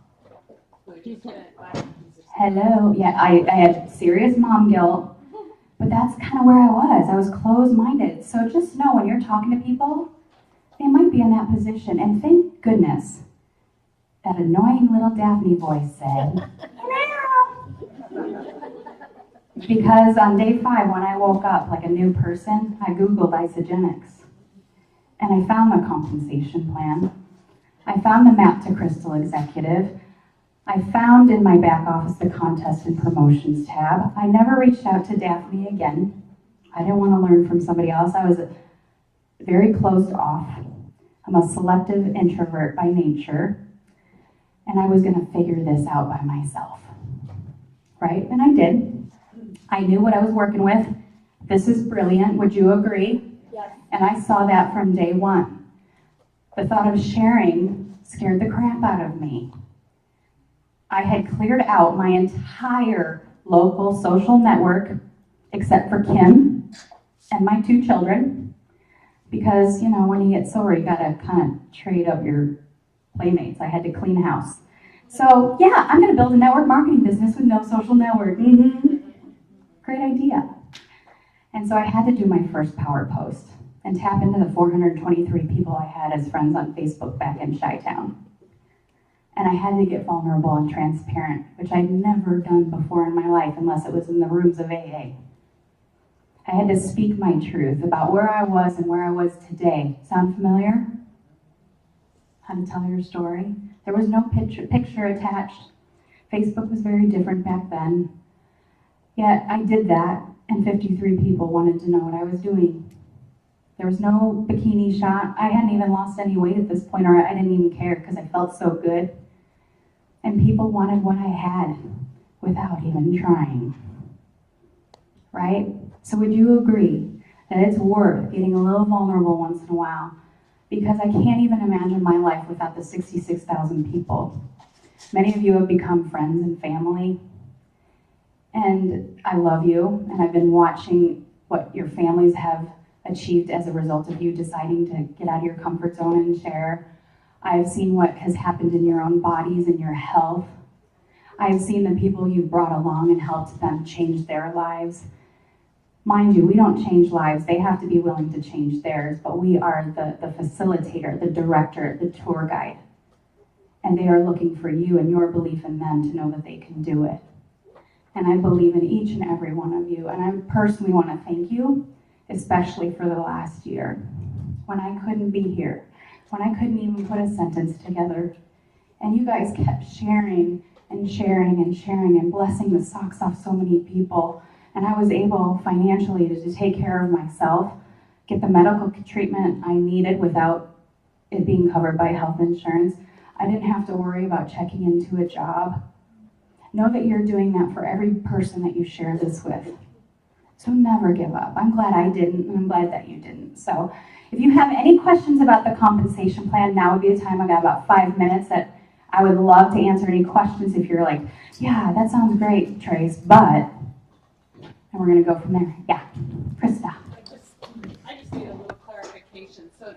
Hello. Yeah, I had serious mom guilt. But that's kind of where I was. I was closed-minded. So just know when you're talking to people, they might be in that position. And thank goodness that annoying little Daphne voice said, because on day 5, when I woke up like a new person, I Googled Isagenix. And I found the compensation plan. I found the map to Crystal Executive. I found in my back office the contest and promotions tab. I never reached out to Daphne again. I didn't want to learn from somebody else. I was very closed off. I'm a selective introvert by nature. And I was going to figure this out by myself. Right? And I did. I knew what I was working with. This is brilliant. Would you agree? Yes. And I saw that from day 1. The thought of sharing scared the crap out of me. I had cleared out my entire local social network, except for Kim and my 2 children, because, you know, when you get sober, you gotta kind of trade up your playmates. I had to clean house. So, yeah, I'm gonna build a network marketing business with no social network. Great idea. And so I had to do my first power post and tap into the 423 people I had as friends on Facebook back in Chi-Town. And I had to get vulnerable and transparent, which I'd never done before in my life unless it was in the rooms of AA. I had to speak my truth about where I was and where I was today. Sound familiar? How to tell your story. There was no picture attached. Facebook was very different back then. Yet I did that, and 53 people wanted to know what I was doing. There was no bikini shot. I hadn't even lost any weight at this point, or I didn't even care because I felt so good. And people wanted what I had without even trying. Right? So would you agree that it's worth getting a little vulnerable once in a while? Because I can't even imagine my life without the 66,000 people. Many of you have become friends and family. And I love you, and I've been watching what your families have achieved as a result of you deciding to get out of your comfort zone and share. I've seen what has happened in your own bodies and your health. I've seen the people you've brought along and helped them change their lives. Mind you, we don't change lives. They have to be willing to change theirs, but we are the facilitator, the director, the tour guide. And they are looking for you and your belief in them to know that they can do it. And I believe in each and every one of you. And I personally want to thank you, especially for the last year, when I couldn't be here, when I couldn't even put a sentence together. And you guys kept sharing and sharing and sharing and blessing the socks off so many people. And I was able financially to take care of myself, get the medical treatment I needed without it being covered by health insurance. I didn't have to worry about checking into a job. Know that you're doing that for every person that you share this with. So never give up. I'm glad I didn't, and I'm glad that you didn't. So if you have any questions about the compensation plan, now would be the time. I got about 5 minutes that I would love to answer any questions if you're like, yeah, that sounds great, Trace, but, and we're gonna go from there. Yeah, Krista. I just need a little clarification. So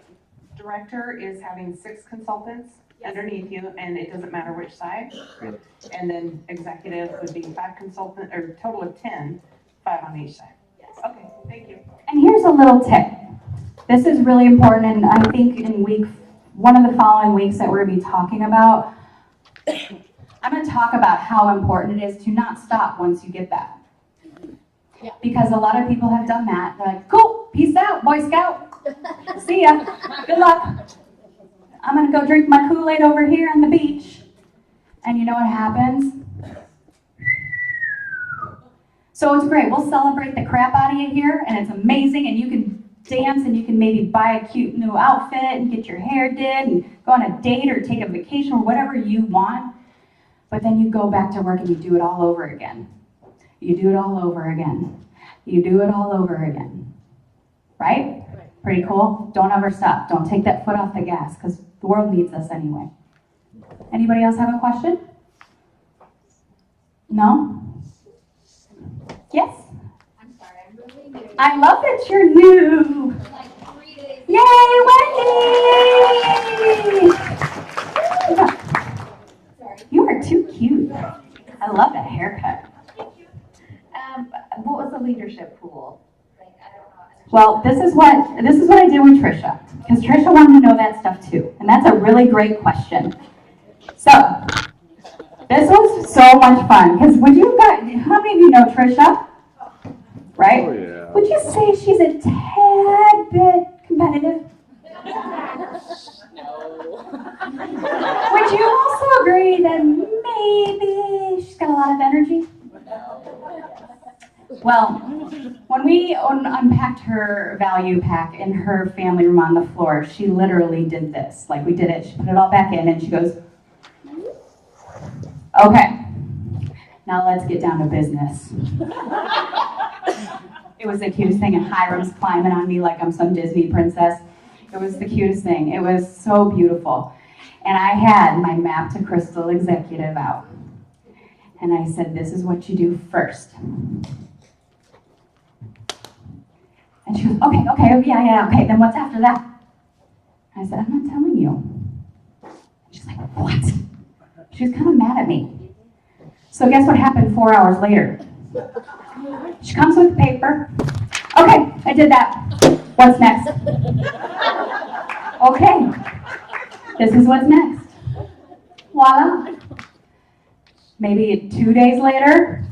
director is having 6 consultants underneath you, and it doesn't matter which side? And then executive would be 5 consultants, or total of 10, 5 on each side? Yes. Okay, thank you. And here's a little tip. This is really important, and I think in one of the following weeks that we're going to be talking about, I'm going to talk about how important it is to not stop once you get that. Because a lot of people have done that. They're like, cool, peace out, Boy Scout. See ya. Good luck. I'm gonna go drink my Kool-Aid over here on the beach. And you know what happens? So it's great. We'll celebrate the crap out of you here, and it's amazing, and you can dance, and you can maybe buy a cute new outfit and get your hair did and go on a date or take a vacation or whatever you want. But then you go back to work and you do it all over again. You do it all over again. You do it all over again. Right? Pretty cool? Don't ever stop. Don't take that foot off the gas, because the world needs us anyway. Anybody else have a question? No? Yes? I'm sorry, I'm really new. I love that you're new. Like 3 days. Yay, Wendy! Sorry. You are too cute. I love that haircut. What was the leadership pool? Like, I don't know. Well, this is what I did with Trisha, because Trisha wanted to know that stuff too, and that's a really great question. So, this was so much fun, because how many of you know Trisha? Right? Oh, yeah. Would you say she's a tad bit competitive? Would you also agree that maybe she's got a lot of energy? Well, when we unpacked her value pack in her family room on the floor, she literally did this. Like, we did it, she put it all back in, and she goes, okay, now let's get down to business. It was the cutest thing, and Hiram's climbing on me like I'm some Disney princess. It was the cutest thing. It was so beautiful. And I had my Map to Crystal executive out. And I said, this is what you do first. And she goes, okay, yeah, okay, then what's after that? I said, I'm not telling you. She's like, what? She was kind of mad at me. So guess what happened 4 hours later? She comes with the paper. Okay, I did that. What's next? Okay, this is what's next. Voila. Maybe 2 days later.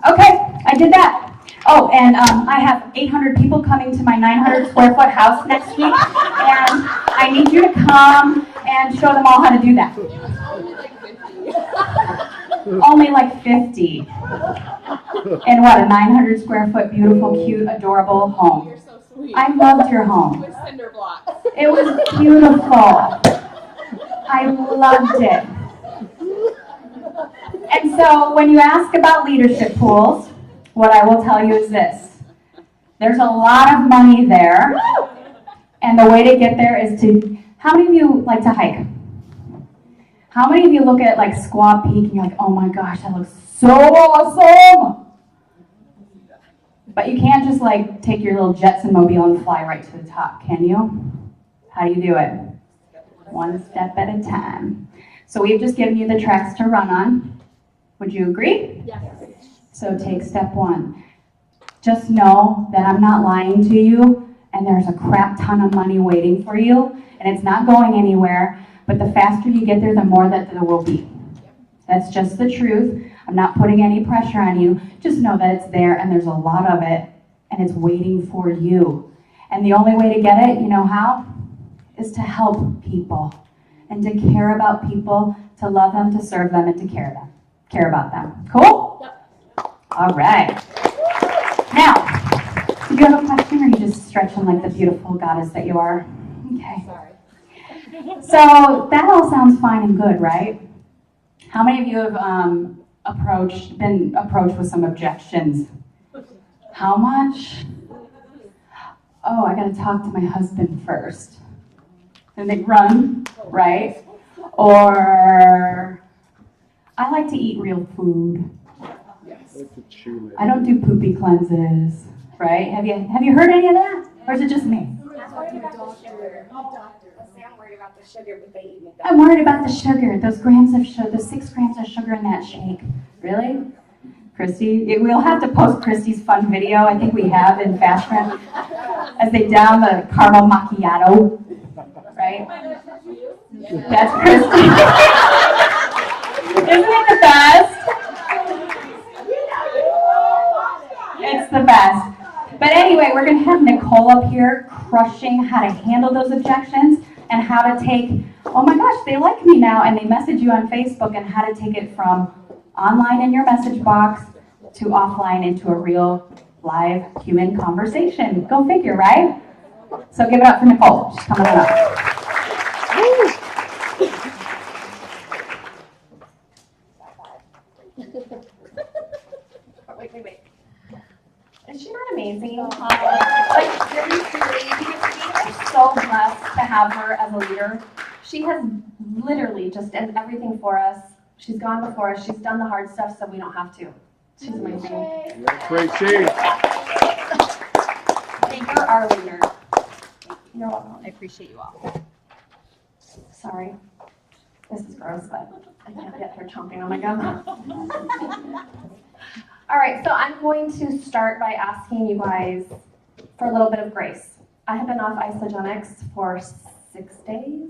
Okay, I did that. Oh, and I have 800 people coming to my 900 square foot house next week, and I need you to come and show them all how to do that. Only like 50. In what, a 900 square foot, beautiful, cute, adorable home. You're so sweet. I loved your home. With cinder blocks. It was beautiful. I loved it. And so when you ask about leadership pools, what I will tell you is this. There's a lot of money there. And the way to get there is to, how many of you like to hike? How many of you look at like Squaw Peak and you're like, oh my gosh, that looks so awesome. But you can't just like take your little Jetson mobile and fly right to the top, can you? How do you do it? One step at a time. So we've just given you the tracks to run on. Would you agree? Yes. So take step one. Just know that I'm not lying to you, and there's a crap ton of money waiting for you, and it's not going anywhere, but the faster you get there, the more that there will be. That's just the truth. I'm not putting any pressure on you. Just know that it's there, and there's a lot of it, and it's waiting for you. And the only way to get it, you know how? Is to help people, and to care about people, to love them, to serve them, and to care about them. Cool? Yep. All right. Now, do you have a question, or are you just stretching like the beautiful goddess that you are? Okay. Sorry. So that all sounds fine and good, right? How many of you have been approached with some objections? How much? Oh, I got to talk to my husband first. And they run, right? Or I like to eat real food. I don't do poopy cleanses, right? Have you heard any of that? Or is it just me? I'm worried about the sugar, those grams of sugar, the 6 grams of sugar in that shake. Really? Christy? We'll have to post Christy's fun video, I think we have in Fast Friend, as they down the caramel macchiato, right? That's Christy. Isn't it the best? the best. But anyway, we're going to have Nicole up here crushing how to handle those objections and how to take, oh my gosh, they like me now, and they message you on Facebook, and how to take it from online in your message box to offline into a real live human conversation. Go figure, right? So give it up for Nicole. She's coming on up. Wait. Is she not amazing? Like, really, truly, because we are so blessed to have her as a leader. She has literally just done everything for us. She's gone before us. She's done the hard stuff so we don't have to. She's amazing. Tracy. You're our leader. You're welcome. I appreciate you all. Sorry. This is gross, but I can't get her chomping on my gum. All right, so I'm going to start by asking you guys for a little bit of grace. I have been off Isagenix for 6 days,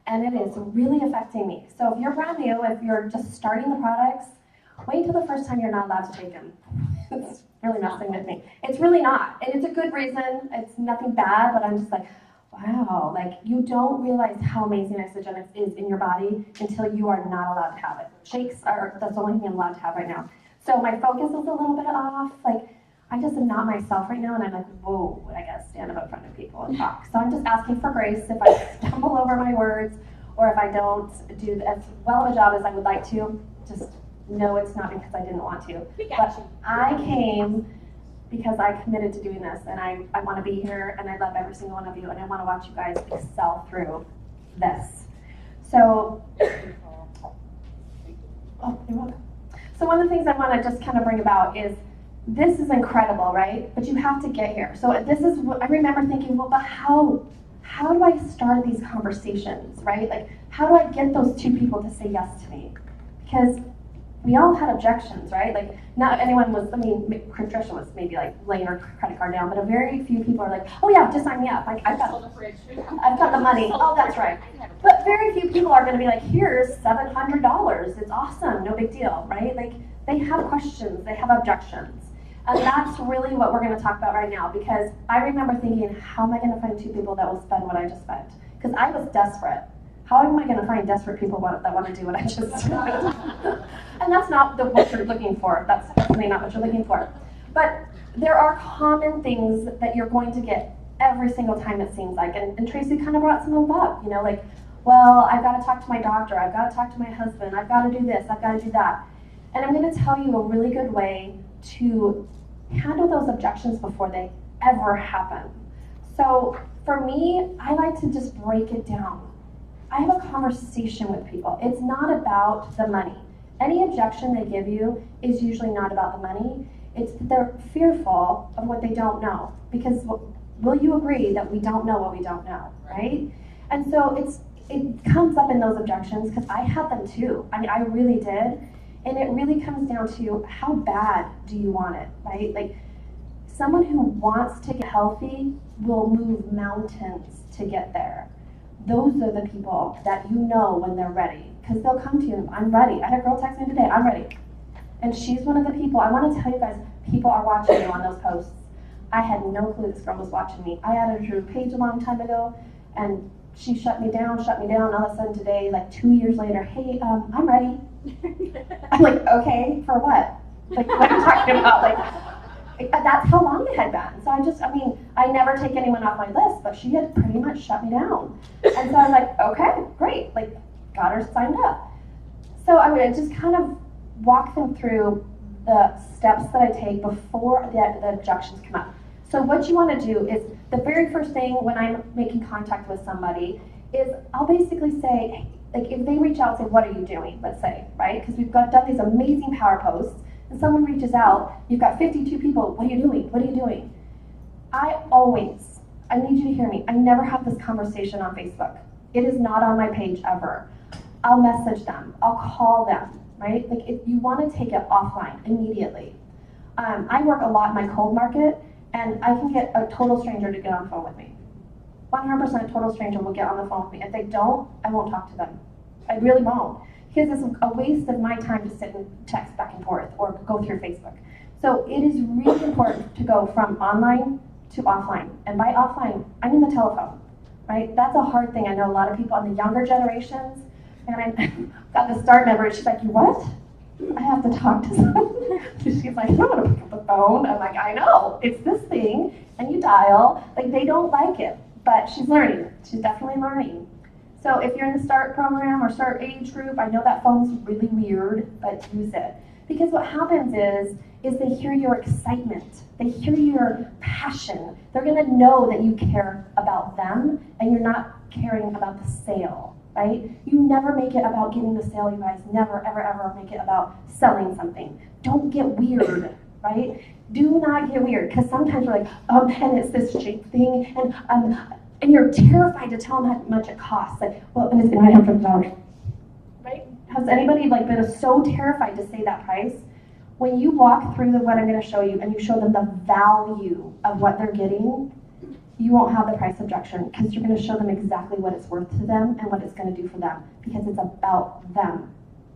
and it is really affecting me. So if you're brand new, if you're just starting the products, wait till the first time you're not allowed to take them. It's really messing with me. It's really not, and it's a good reason. It's nothing bad, but I'm just like, wow, like you don't realize how amazing Isagenix is in your body until you are not allowed to have it. Shakes are, that's the only thing I'm allowed to have right now. So my focus is a little bit off, like I just am not myself right now, and I'm like, whoa, I gotta stand up in front of people and talk. So I'm just asking for grace if I stumble over my words, or if I don't do as well of a job as I would like to, just know it's not because I didn't want to. But I came because I committed to doing this, and I want to be here, and I love every single one of you, and I want to watch you guys excel through this. So, oh, you're welcome. So one of the things I want to just kind of bring about is, this is incredible, right? But you have to get here. So this is what I remember thinking, well, but how do I start these conversations, right? Like, how do I get those two people to say yes to me? Because we all had objections, right? Like, not anyone was, I mean, Trisha was maybe like laying her credit card down, but a very few people are like, oh yeah, just sign me up. Like, I've got the money. Oh, that's right. But very few people are going to be like, here's $700. It's awesome. No big deal, right? Like, they have questions. They have objections. And that's really what we're going to talk about right now, because I remember thinking, how am I going to find two people that will spend what I just spent? Because I was desperate. How am I going to find desperate people that want to do what I just did? And that's not what you're looking for. That's definitely not what you're looking for. But there are common things that you're going to get every single time, it seems like. And Tracy kind of brought some of them up, you know, like, well, I've got to talk to my doctor. I've got to talk to my husband. I've got to do this. I've got to do that. And I'm going to tell you a really good way to handle those objections before they ever happen. So for me, I like to just break it down. I have a conversation with people. It's not about the money. Any objection they give you is usually not about the money. It's that they're fearful of what they don't know. Because will you agree that we don't know what we don't know, right? And so it comes up in those objections, because I had them too. I mean, I really did. And it really comes down to, how bad do you want it, right? Like, someone who wants to get healthy will move mountains to get there. Those are the people that you know when they're ready, because they'll come to you, I'm ready. I had a girl text me today, I'm ready. And she's one of the people, I want to tell you guys, people are watching you on those posts. I had no clue this girl was watching me. I added her to a page a long time ago, and she shut me down. All of a sudden today, like 2 years later, hey, I'm ready. I'm like, okay, for what? Like, what are you talking about? Like, that's how long it had been. So I never take anyone off my list, but she had pretty much shut me down. And so I was like, okay, great. Like, got her signed up. So I would just kind of walk them through the steps that I take before the objections come up. So what you want to do is, the very first thing when I'm making contact with somebody is, I'll basically say, hey, like, if they reach out and say, what are you doing, let's say, right? Because we've done these amazing power posts, and someone reaches out, you've got 52 people, what are you doing? What are you doing? I need you to hear me, I never have this conversation on Facebook. It is not on my page ever. I'll message them, I'll call them, right? Like, if you want to take it offline immediately. I work a lot in my cold market, and I can get a total stranger to get on the phone with me. 100% a total stranger will get on the phone with me. If they don't, I won't talk to them. I really won't. Because it's a waste of my time to sit and text back and forth or go through Facebook. So it is really important to go from online to offline. And by offline, I mean the telephone, right? That's a hard thing. I know a lot of people on the younger generations, and I got the START member, and she's like, you what? I have to talk to someone. She's like, I'm gonna pick up the phone. I'm like, I know, it's this thing, and you dial. Like, they don't like it, but she's learning. She's definitely learning. So if you're in the START program or START age group, I know that phone's really weird, but use it. Because what happens is they hear your excitement. They hear your passion. They're gonna know that you care about them and you're not caring about the sale, right? You never make it about getting the sale, you guys. Never, ever, ever make it about selling something. Don't get weird, right? Do not get weird, because sometimes we're like, and it's this shape thing, and you're terrified to tell them how much it costs. Like, well, and it's $900, right? Has anybody like been so terrified to say that price? When you walk through what I'm going to show you and you show them the value of what they're getting, you won't have the price objection, because you're going to show them exactly what it's worth to them and what it's going to do for them, because it's about them.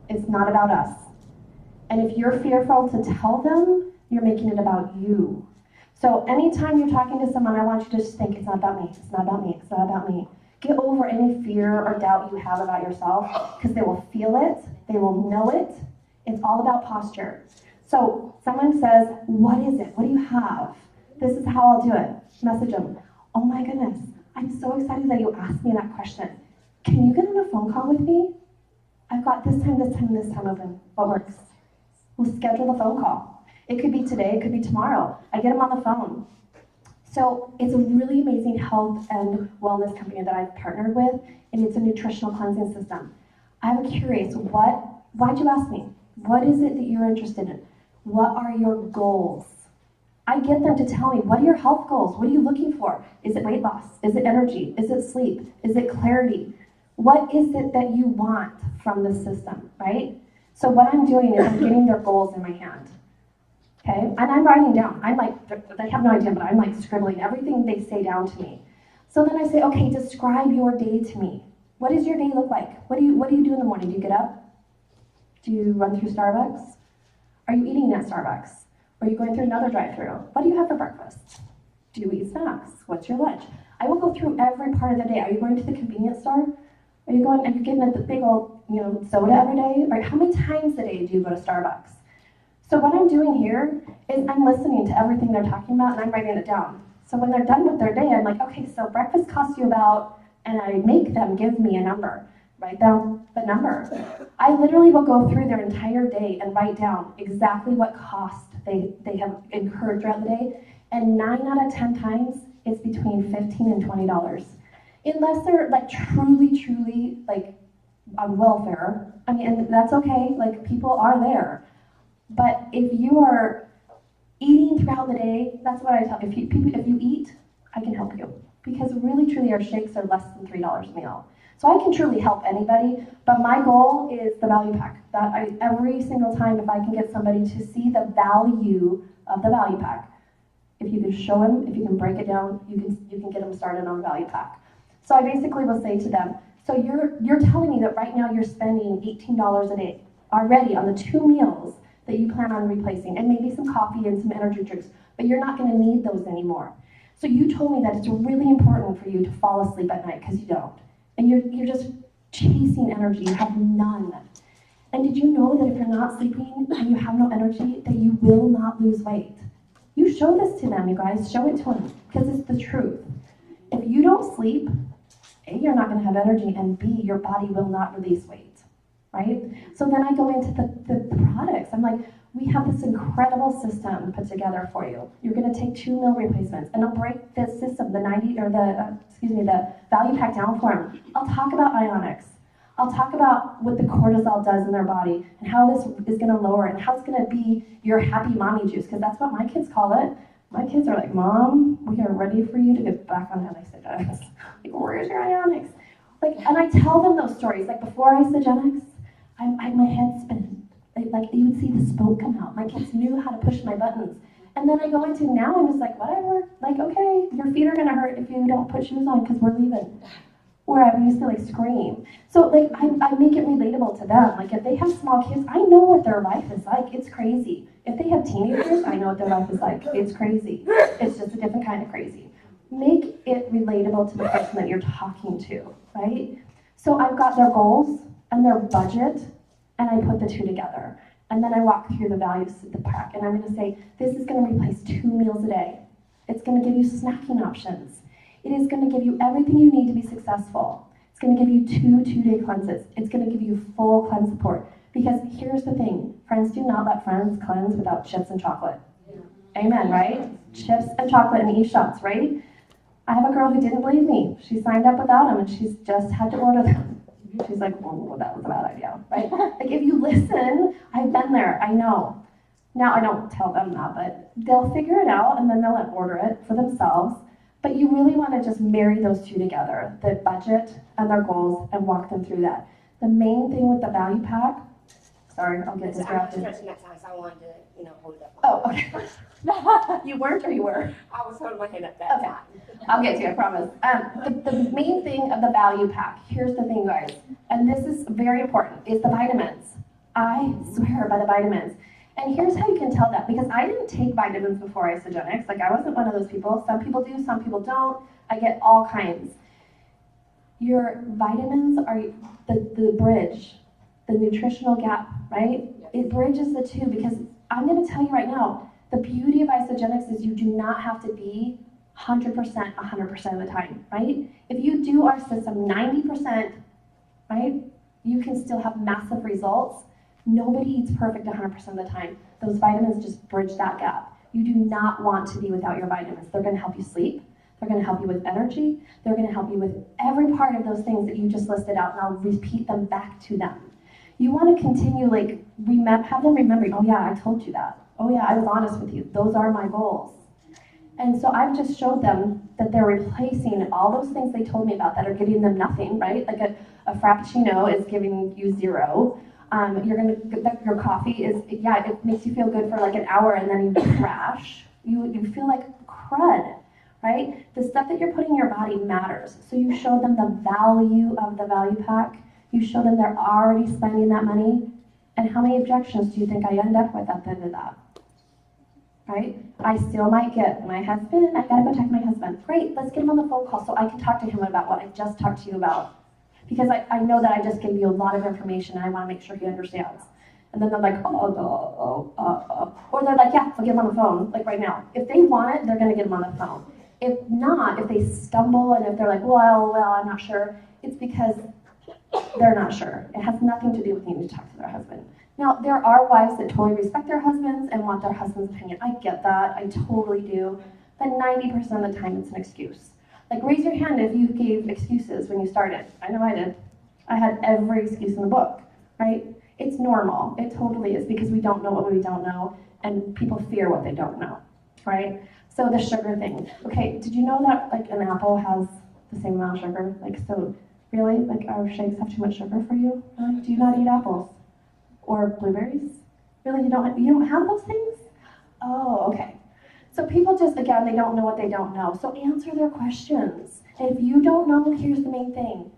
It's not about us. And if you're fearful to tell them, you're making it about you. So anytime you're talking to someone, I want you to just think, it's not about me, it's not about me, it's not about me. Get over any fear or doubt you have about yourself, because they will feel it, they will know it. It's all about posture. So someone says, what is it? What do you have? This is how I'll do it. Message them. Oh my goodness, I'm so excited that you asked me that question. Can you get on a phone call with me? I've got this time, this time, this time open. What works? We'll schedule the phone call. It could be today, it could be tomorrow. I get them on the phone. So it's a really amazing health and wellness company that I've partnered with, and it's a nutritional cleansing system. I'm curious, why'd you ask me? What is it that you're interested in? What are your goals? I get them to tell me, what are your health goals? What are you looking for? Is it weight loss? Is it energy? Is it sleep? Is it clarity? What is it that you want from the system, right? So what I'm doing is I'm getting their goals in my hand, okay? And I'm writing down. I'm like, they have no idea, but I'm like scribbling everything they say down to me. So then I say, okay, describe your day to me. What does your day look like? What do you do in the morning? Do you get up? Do you run through Starbucks? Are you eating at Starbucks? Are you going through another drive-thru? What do you have for breakfast? Do you eat snacks? What's your lunch? I will go through every part of the day. Are you going to the convenience store? Are you getting at the big old, soda every day? Or how many times a day do you go to Starbucks? So what I'm doing here is I'm listening to everything they're talking about, and I'm writing it down. So when they're done with their day, I'm like, okay, so breakfast costs you about, and I make them give me a number. Write down the number. I literally will go through their entire day and write down exactly what cost they have incurred throughout the day, and 9 out of 10 times it's between $15 and $20. Unless they're like truly like on welfare. I mean, and that's okay, like people are there. But if you are eating throughout the day, that's what I tell if you eat, I can help you. Because really truly our shakes are less than $3 a meal. So I can truly help anybody, but my goal is the value pack. Every single time, if I can get somebody to see the value of the value pack, if you can show them, if you can break it down, you can get them started on the value pack. So I basically will say to them, so you're telling me that right now you're spending $18 a day already on the 2 meals that you plan on replacing, and maybe some coffee and some energy drinks, but you're not going to need those anymore. So you told me that it's really important for you to fall asleep at night, because you don't. And you're just chasing energy, you have none. And did you know that if you're not sleeping and you have no energy, that you will not lose weight? You show this to them, you guys, show it to them, because it's the truth. If you don't sleep, A, you're not gonna have energy, and B, your body will not release weight, right? So then I go into the products. I'm like, we have this incredible system put together for you. You're gonna take 2 meal replacements, and I'll break the system, the value pack down for them. I'll talk about Ionix. I'll talk about what the cortisol does in their body, and how this is gonna lower it, and how it's gonna be your happy mommy juice, because that's what my kids call it. My kids are like, Mom, we are ready for you to get back on Isogenics. Like, where's your Ionix? Like, and I tell them those stories. Like, before Isogenics, my head spinning. Like you would see the smoke come out. My kids knew how to push my buttons. And then I go into now, I'm just like, whatever. Like, okay, your feet are gonna hurt if you don't put shoes on because we're leaving. where I used to like scream. So like I make it relatable to them. Like if they have small kids, I know what their life is like. It's crazy. If they have teenagers, I know what their life is like. It's crazy. It's just a different kind of crazy. Make it relatable to the person that you're talking to, right? So I've got their goals and their budget, and I put the two together. And then I walk through the values of the pack, and I'm gonna say, this is gonna replace 2 meals a day. It's gonna give you snacking options. It is gonna give you everything you need to be successful. It's gonna give you 2 two-day cleanses. It's gonna give you full cleanse support. Because here's the thing, friends do not let friends cleanse without chips and chocolate. Yeah. Amen, right? Chips and chocolate and Eve shots, right? I have a girl who didn't believe me. She signed up without them and she's just had to order them. She's like, oh, that was a bad idea, right? Like if you listen, I've been there, I know. Now I don't tell them that, but they'll figure it out and then they'll order it for themselves. But you really want to just marry those two together, the budget and their goals, and walk them through that. The main thing with the value pack, sorry, I'll get distracted. I'm stretching that time, so I wanted to, hold it up. Oh, okay. You weren't or you were? I was holding my hand up that time. I'll get to you, I promise. The main thing of the value pack, here's the thing, guys, and this is very important, is the vitamins. I swear by the vitamins. And here's how you can tell that, because I didn't take vitamins before Isagenix. Like, I wasn't one of those people. Some people do, some people don't. I get all kinds. Your vitamins are the bridge, the nutritional gap, right? It bridges the two, because I'm going to tell you right now, the beauty of Isagenix is you do not have to be 100% 100% of the time, right? If you do our system 90%, right, you can still have massive results. Nobody eats perfect 100% of the time. Those vitamins just bridge that gap. You do not want to be without your vitamins. They're going to help you sleep. They're going to help you with energy. They're going to help you with every part of those things that you just listed out, and I'll repeat them back to them. You want to continue, like, have them remember, oh yeah, I told you that. Oh yeah, I was honest with you. Those are my goals. And so I've just showed them that they're replacing all those things they told me about that are giving them nothing, right? Like a Frappuccino is giving you 0. Your coffee is, yeah, it makes you feel good for like an hour and then you crash. You feel like crud, right? The stuff that you're putting in your body matters. So you show them the value of the value pack. You show them they're already spending that money. And how many objections do you think I end up with at the end of that? Right? I still might get my husband, I gotta go talk to my husband. Great, let's get him on the phone call so I can talk to him about what I just talked to you about. Because I know that I just gave you a lot of information and I want to make sure he understands. And then they're like, or they're like, yeah, I'll get him on the phone, like right now. If they want it, they're going to get him on the phone. If not, if they stumble and if they're like, well, I'm not sure, it's because they're not sure. It has nothing to do with needing to talk to their husband. Now, there are wives that totally respect their husbands and want their husband's opinion. I get that, I totally do. But 90% of the time, it's an excuse. Like, raise your hand if you gave excuses when you started. I know I did. I had every excuse in the book, right? It's normal. It totally is, because we don't know what we don't know, and people fear what they don't know, right? So the sugar thing. Okay, did you know that, like, an apple has the same amount of sugar? Like, so, really? Like, our shakes have too much sugar for you? Do you not eat apples? Or blueberries? Really, you don't have those things? Oh, okay. So people just, again, they don't know what they don't know. So answer their questions. And if you don't know, here's the main thing.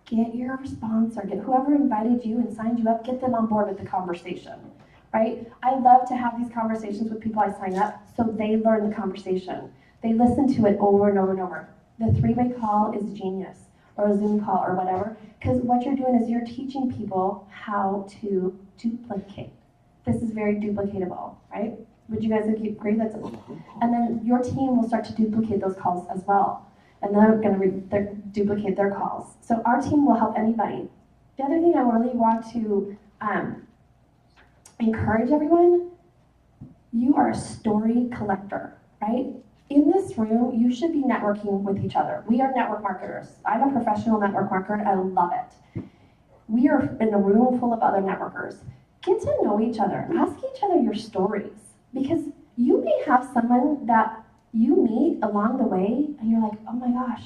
Get your sponsor, get whoever invited you and signed you up, get them on board with the conversation, right? I love to have these conversations with people I sign up so they learn the conversation. They listen to it over and over and over. The 3-way call is genius, or a Zoom call or whatever, because what you're doing is you're teaching people how to duplicate. This is very duplicatable, right? Would you guys agree? And then your team will start to duplicate those calls as well. And they're going to duplicate their calls. So our team will help anybody. The other thing I really want to encourage everyone, you are a story collector, right? In this room, you should be networking with each other. We are network marketers. I'm a professional network marketer. I love it. We are in a room full of other networkers. Get to know each other. Ask each other your stories. Because you may have someone that you meet along the way and you're like, oh my gosh,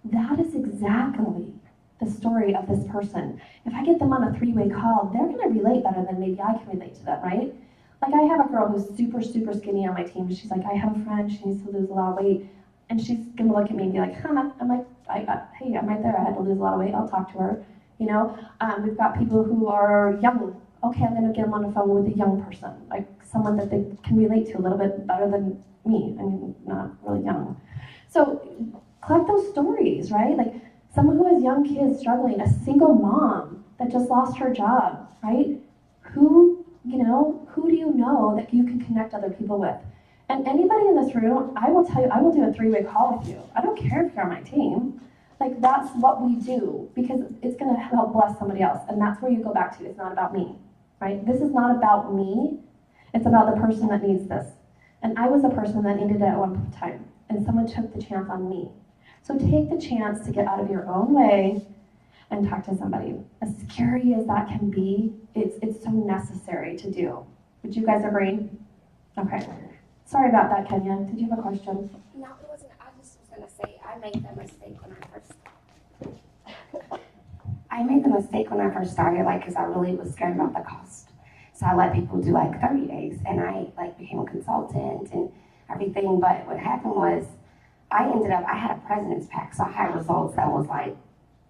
that is exactly the story of this person. If I get them on a 3-way call, they're going to relate better than maybe I can relate to them, right? Like, I have a girl who's super, super skinny on my team. She's like, I have a friend, she needs to lose a lot of weight. And she's gonna look at me and be like, huh? I'm like, hey, I'm right there. I had to lose a lot of weight. I'll talk to her. You know, we've got people who are young. Okay, I'm gonna get them on the phone with a young person, like someone that they can relate to a little bit better than me. I mean, not really young. So collect those stories, right? Like someone who has young kids struggling, a single mom that just lost her job, right? Who do you know that you can connect other people with? And anybody in this room, I will tell you, I will do a 3-way call with you. I don't care if you're on my team. Like, that's what we do, because it's going to help bless somebody else. And that's where you go back to. It's not about me, right? This is not about me. It's about the person that needs this. And I was a person that needed it at one time. And someone took the chance on me. So take the chance to get out of your own way and talk to somebody. As scary as that can be, it's so necessary to do. Would you guys agree? Okay. Sorry about that, Kenya. Did you have a question? No, it wasn't. I just was gonna say I made the mistake when I first started, like, because I really was scared about the cost. So I let people do like 30 days, and I like became a consultant and everything. But what happened was, I had a president's pack, so I had results that was like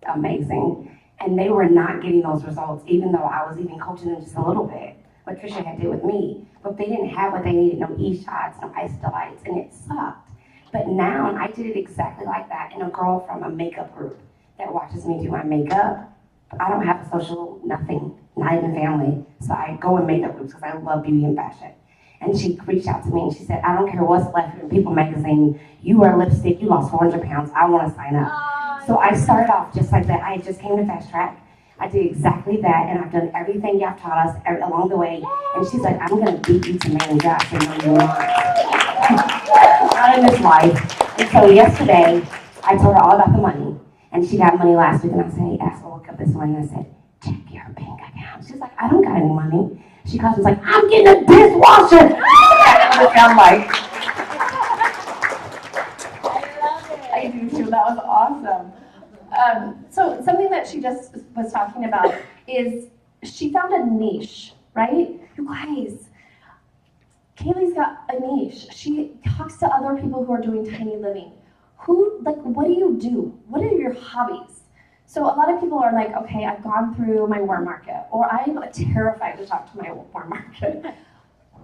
amazing, and they were not getting those results, even though I was even coaching them just a little bit. What Trisha had did with me, but they didn't have what they needed, no E-shots, no Isolites, and it sucked. But now I did it exactly like that, and a girl from a makeup group that watches me do my makeup. I don't have a social, nothing, not even family, so I go in makeup groups because I love beauty and fashion. And she reached out to me and she said, I don't care what's left in People magazine, you wear lipstick, you lost 400 pounds, I want to sign up. So I started off just like that. I just came to Fast Track. I did exactly that, and I've done everything y'all taught us along the way. And she's like, I'm going to beat you to man God. I said, no, you're not. Not in this life. And so yesterday, I told her all about the money. And she got money last week, and I said, hey, ask her, look up this money. And I said, check your bank account. She's like, I don't got any money. She calls me, like, I'm getting a dishwasher. I'm like, I do too. That was awesome. So something that she just was talking about is she found a niche, right? You guys, Kaylee's got a niche. She talks to other people who are doing tiny living. What do you do? What are your hobbies? So a lot of people are like, okay, I've gone through my warm market, or I'm terrified to talk to my warm market.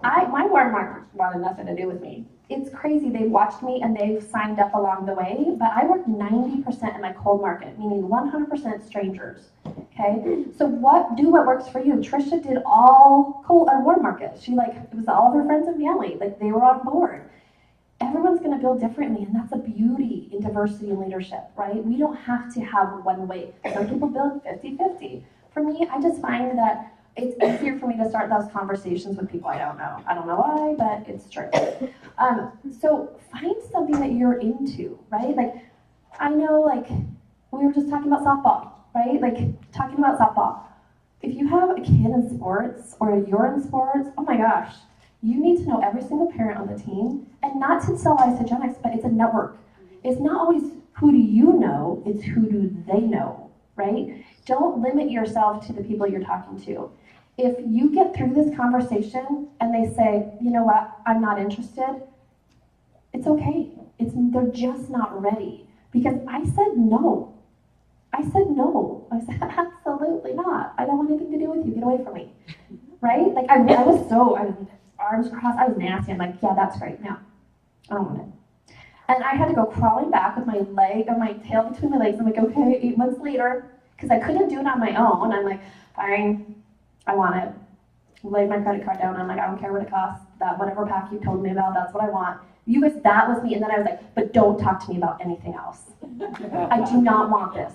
My warm market wanted nothing to do with me. It's crazy. They've watched me and they've signed up along the way, but I work 90% in my cold market, meaning 100% strangers. Okay, so what works for you? Trisha did all cold or warm markets. It was all of her friends and family. Like, they were on board. Everyone's going to build differently, and that's a beauty in diversity and leadership, right? We don't have to have one way. Some people build 50-50. For me, I just find that it's easier for me to start those conversations with people I don't know. I don't know why, but it's true. So find something that you're into, right? Like, I know, like, we were just talking about softball, right? Like, talking about softball. If you have a kid in sports, or you're in sports, oh my gosh, you need to know every single parent on the team, and not to sell Isagenix, but it's a network. It's not always who do you know, it's who do they know, right? Don't limit yourself to the people you're talking to. If you get through this conversation and they say, you know what, I'm not interested, it's okay. They're just not ready. Because I said no. I said, absolutely not. I don't want anything to do with you. Get away from me. Right? Like, I was arms crossed. I was nasty. I'm like, yeah, that's great. No, I don't want it. And I had to go crawling back with my tail between my legs. I'm like, okay, 8 months later, because I couldn't do it on my own. I'm like, fine, I want it. Laid my credit card down. I'm like, I don't care what it costs. That whatever pack you told me about, that's what I want. You guys, that was me. And then I was like, but don't talk to me about anything else. I do not want this.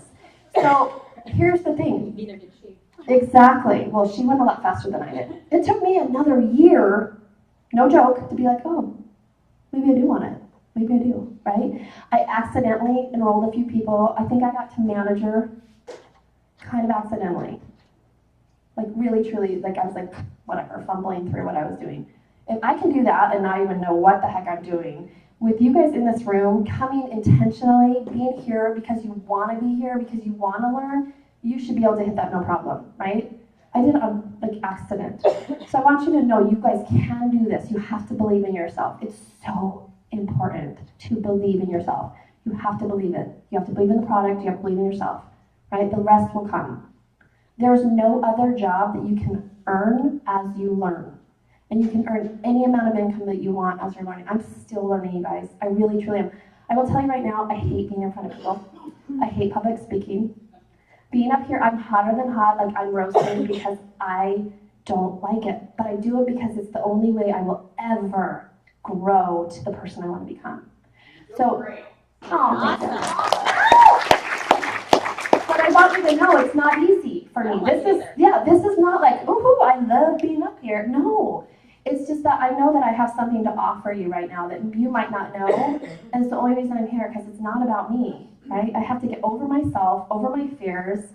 So here's the thing. Neither did she. Exactly. Well, she went a lot faster than I did. It took me another year, no joke, to be like, oh, maybe I do want it. Maybe I do, right? I accidentally enrolled a few people. I think I got to manager kind of accidentally. Like, really, truly, like, I was like, whatever, fumbling through what I was doing. If I can do that and not even know what the heck I'm doing, with you guys in this room, coming intentionally, being here because you want to be here, because you want to learn, you should be able to hit that no problem, right? I did it on, like, accident. So I want you to know you guys can do this. You have to believe in yourself. It's so important to believe in yourself. You have to believe it. You have to believe in the product. You have to believe in yourself, right? The rest will come. There's no other job that you can earn as you learn. And you can earn any amount of income that you want as you're learning. I'm still learning, you guys. I really, truly am. I will tell you right now, I hate being in front of people. I hate public speaking. Being up here, I'm hotter than hot, like I'm roasting because I don't like it. But I do it because it's the only way I will ever grow to the person I want to become. So, oh, but I want you to know it's not easy for me. This is not like, ooh, I love being up here. No, it's just that I know that I have something to offer you right now that you might not know. And it's the only reason I'm here, because it's not about me, right? I have to get over myself, over my fears,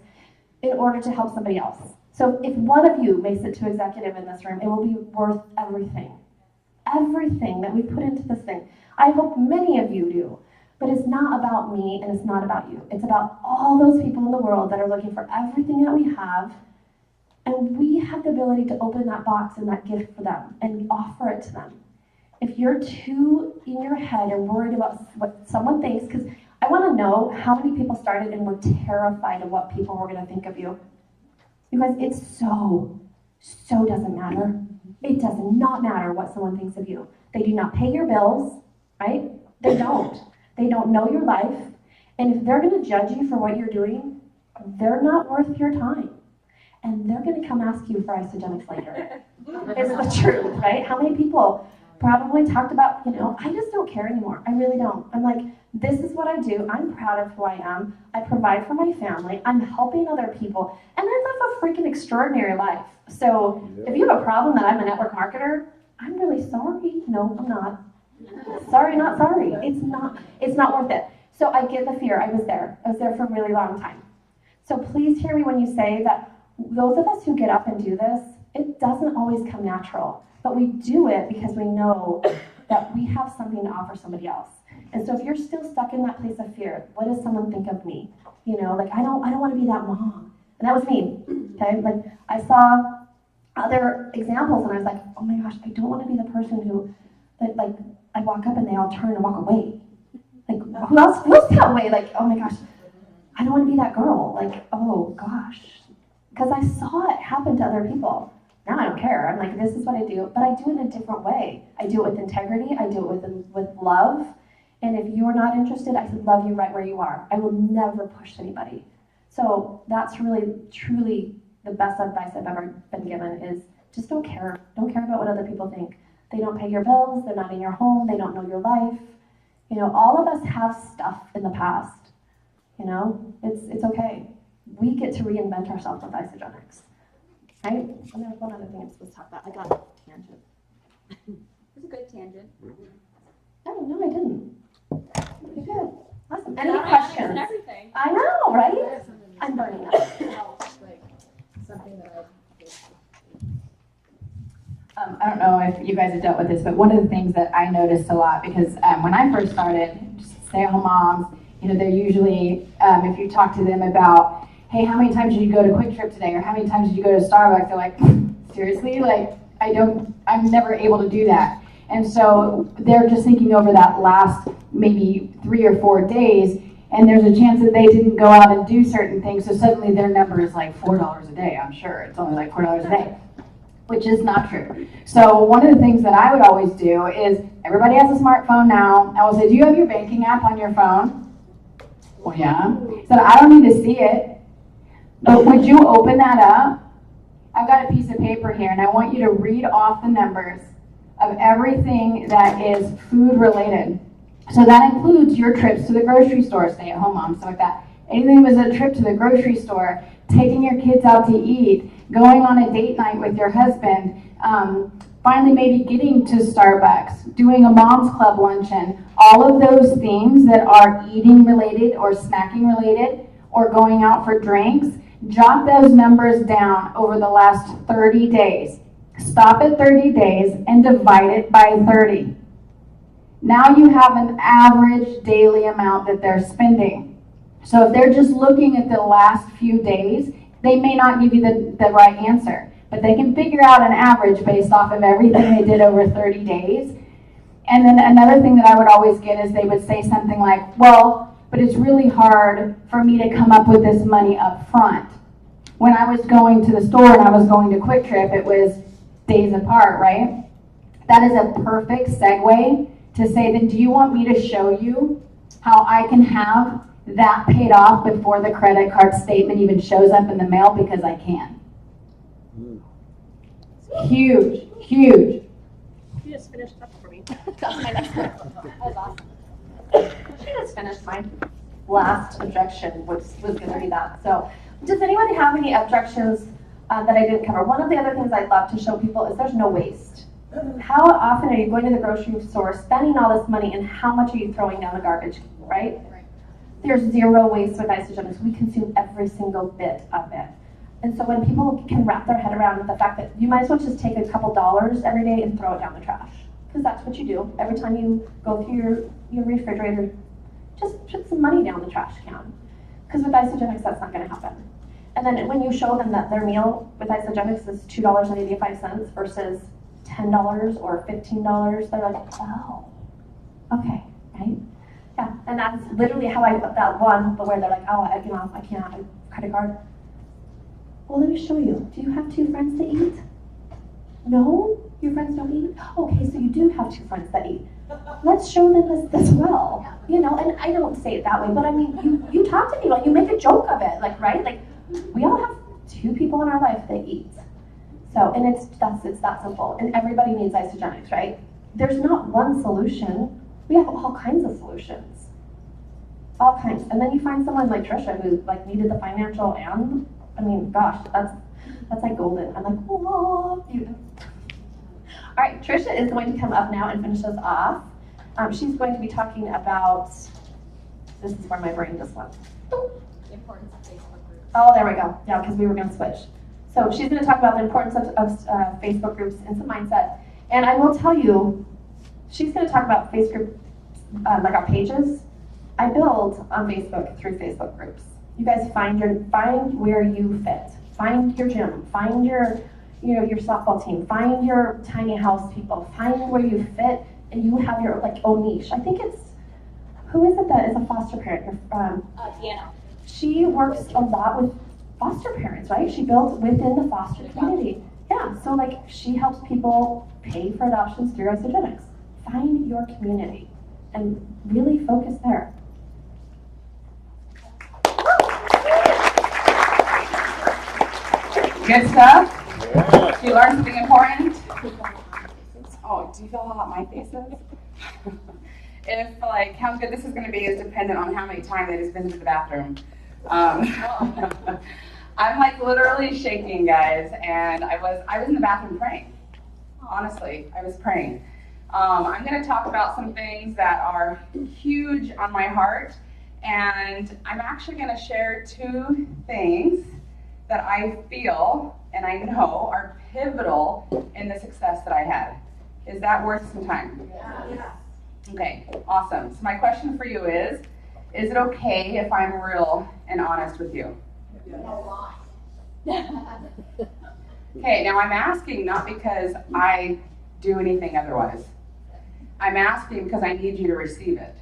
in order to help somebody else. So if one of you makes it to executive in this room, it will be worth everything. Everything that we put into this thing. I hope many of you do. But it's not about me and it's not about you. It's about all those people in the world that are looking for everything that we have. And we have the ability to open that box and that gift for them and offer it to them. If you're too in your head and worried about what someone thinks, because I want to know how many people started and were terrified of what people were going to think of you. Because it's so doesn't matter. It does not matter what someone thinks of you. They do not pay your bills, right? They don't. They don't know your life. And if they're going to judge you for what you're doing, they're not worth your time. And they're going to come ask you for Isagenix later. It's the truth, right? How many people probably talked about, I just don't care anymore. I really don't. I'm like, this is what I do. I'm proud of who I am. I provide for my family. I'm helping other people. And I live a freaking extraordinary life. So if you have a problem that I'm a network marketer, I'm really sorry. No, I'm not. Sorry, not sorry. It's not worth it. So I get the fear. I was there for a really long time. So please hear me when you say that those of us who get up and do this, it doesn't always come natural. But we do it because we know that we have something to offer somebody else. And so if you're still stuck in that place of fear, what does someone think of me? Like I don't want to be that mom. And that was me. Okay? Like I saw other examples and I was like, oh my gosh, I don't want to be the person who like I walk up and they all turn and walk away. Like, who else feels that way? Like, oh my gosh, I don't want to be that girl. Like, oh gosh. Because I saw it happen to other people. Now I don't care. I'm like, this is what I do. But I do it in a different way. I do it with integrity. I do it with love. And if you're not interested, I love you right where you are. I will never push anybody. So that's really, truly the best advice I've ever been given is just don't care. Don't care about what other people think. They don't pay your bills, they're not in your home, they don't know your life. All of us have stuff in the past. It's okay. We get to reinvent ourselves with Isagenix. Right? And there's one other thing I'm supposed to talk about. I got a tangent. It was a good tangent. Oh, no, I didn't. Pretty good. Awesome. Any Not questions? and everything. I know, right? I'm burning up. Something that I don't know if you guys have dealt with this, but one of the things that I noticed a lot, because when I first started, stay-at-home moms, they're usually, if you talk to them about, hey, how many times did you go to Quick Trip today, or how many times did you go to Starbucks? They're like, seriously? Like, I'm never able to do that. And so they're just thinking over that last maybe 3 or 4 days, and there's a chance that they didn't go out and do certain things, so suddenly their number is like $4 a day, I'm sure. It's only like $4 a day, which is not true. So one of the things that I would always do is, everybody has a smartphone now. I will say, do you have your banking app on your phone? Well, yeah. So I don't need to see it, but would you open that up? I've got a piece of paper here, and I want you to read off the numbers of everything that is food related. So that includes your trips to the grocery store, stay-at-home moms, stuff like that. Anything that was a trip to the grocery store, taking your kids out to eat, going on a date night with your husband, finally maybe getting to Starbucks, doing a mom's club luncheon, all of those things that are eating related or snacking related or going out for drinks, jot those numbers down over the last 30 days. Stop at 30 days and divide it by 30. Now you have an average daily amount that they're spending. So if they're just looking at the last few days, they may not give you the right answer, but they can figure out an average based off of everything they did over 30 days. And then another thing that I would always get is they would say something like, well, but it's really hard for me to come up with this money up front. When I was going to the store and I was going to Quick Trip, it was days apart, right? That is a perfect segue to say, then do you want me to show you how I can have that paid off before the credit card statement even shows up in the mail? Because I can. Huge, huge. You just finished up for me. That's my next one. That was awesome. She just finished my last objection, which was going to be that. So, does anybody have any objections that I didn't cover? One of the other things I'd love to show people is there's no waste. How often are you going to the grocery store, spending all this money, and how much are you throwing down the garbage, right? There's zero waste with Isagenix. We consume every single bit of it. And so when people can wrap their head around the fact that you might as well just take a couple dollars every day and throw it down the trash. Because that's what you do. Every time you go through your refrigerator, just put some money down the trash can. Because with Isagenix, that's not going to happen. And then when you show them that their meal with Isagenix is $2.85 versus $10 or $15, they're like, oh, okay, right? Yeah, and that's literally how I put that one, but where they're like, oh, I can't have a credit card. Well, let me show you. Do you have two friends that eat? No? Your friends don't eat? Okay, so you do have two friends that eat. Let's show them this as well. You know, and I don't say it that way, but I mean, you talk to people, you make a joke of it, like, right? Like, we all have two people in our life that eat. So, and it's that simple. And everybody needs Isagenix, right? There's not one solution. We have all kinds of solutions. All kinds. And then you find someone like Trisha who like needed the financial and, I mean, gosh, that's like golden. I'm like, whoa. All right, Trisha is going to come up now and finish us off. She's going to be talking about, this is where my brain just went. The importance of Facebook groups. Oh, there we go. Yeah, because we were going to switch. So she's going to talk about the importance of Facebook groups and some mindset. And I will tell you, she's going to talk about Facebook, like our pages. I build on Facebook through Facebook groups. You guys find where you fit. Find your gym. Find your softball team. Find your tiny house people. Find where you fit, and you have your like own niche. I think it's, who is it that is a foster parent? Deanna. She works a lot with foster parents, right? She built within the foster community. Yeah, so like she helps people pay for adoptions through Isagenix. Find your community and really focus there. Good stuff? Yeah. You learned something important? Oh, do you feel how hot my face is? If like how good this is going to be is dependent on how many times I just visited the bathroom. I'm like literally shaking, guys, and I was in the bathroom praying. Honestly, I was praying. I'm going to talk about some things that are huge on my heart, and I'm actually going to share two things that I feel and I know are pivotal in the success that I had. Is that worth some time? Yeah. Okay, awesome. So my question for you is it okay if I'm real and honest with you? Okay, now I'm asking not because I do anything otherwise. I'm asking because I need you to receive it.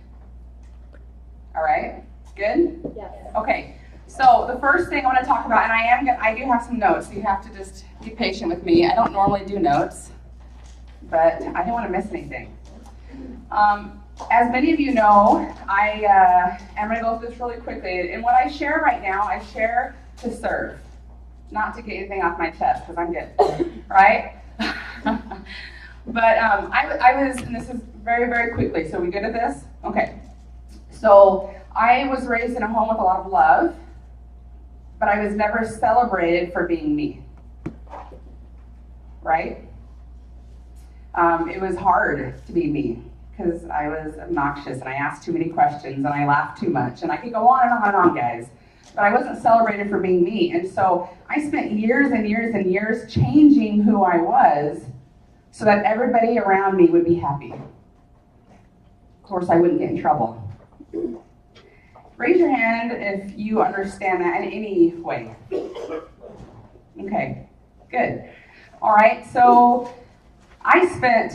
All right? Good? Yes. Okay. So the first thing I want to talk about, and I do have some notes, so you have to just be patient with me. I don't normally do notes, but I don't want to miss anything. As many of you know, I am going to go through this really quickly. And what I share right now, I share to serve, not to get anything off my chest, because I'm good, right? But I was, and this is very, very quickly, so we good at this? Okay. So I was raised in a home with a lot of love, but I was never celebrated for being me, right? It was hard to be me because I was obnoxious and I asked too many questions and I laughed too much, and I could go on and on and on, guys. But I wasn't celebrated for being me, and so I spent years and years and years changing who I was so that everybody around me would be happy. Of course, I wouldn't get in trouble. Raise your hand if you understand that in any way. Okay, good. All right, so I spent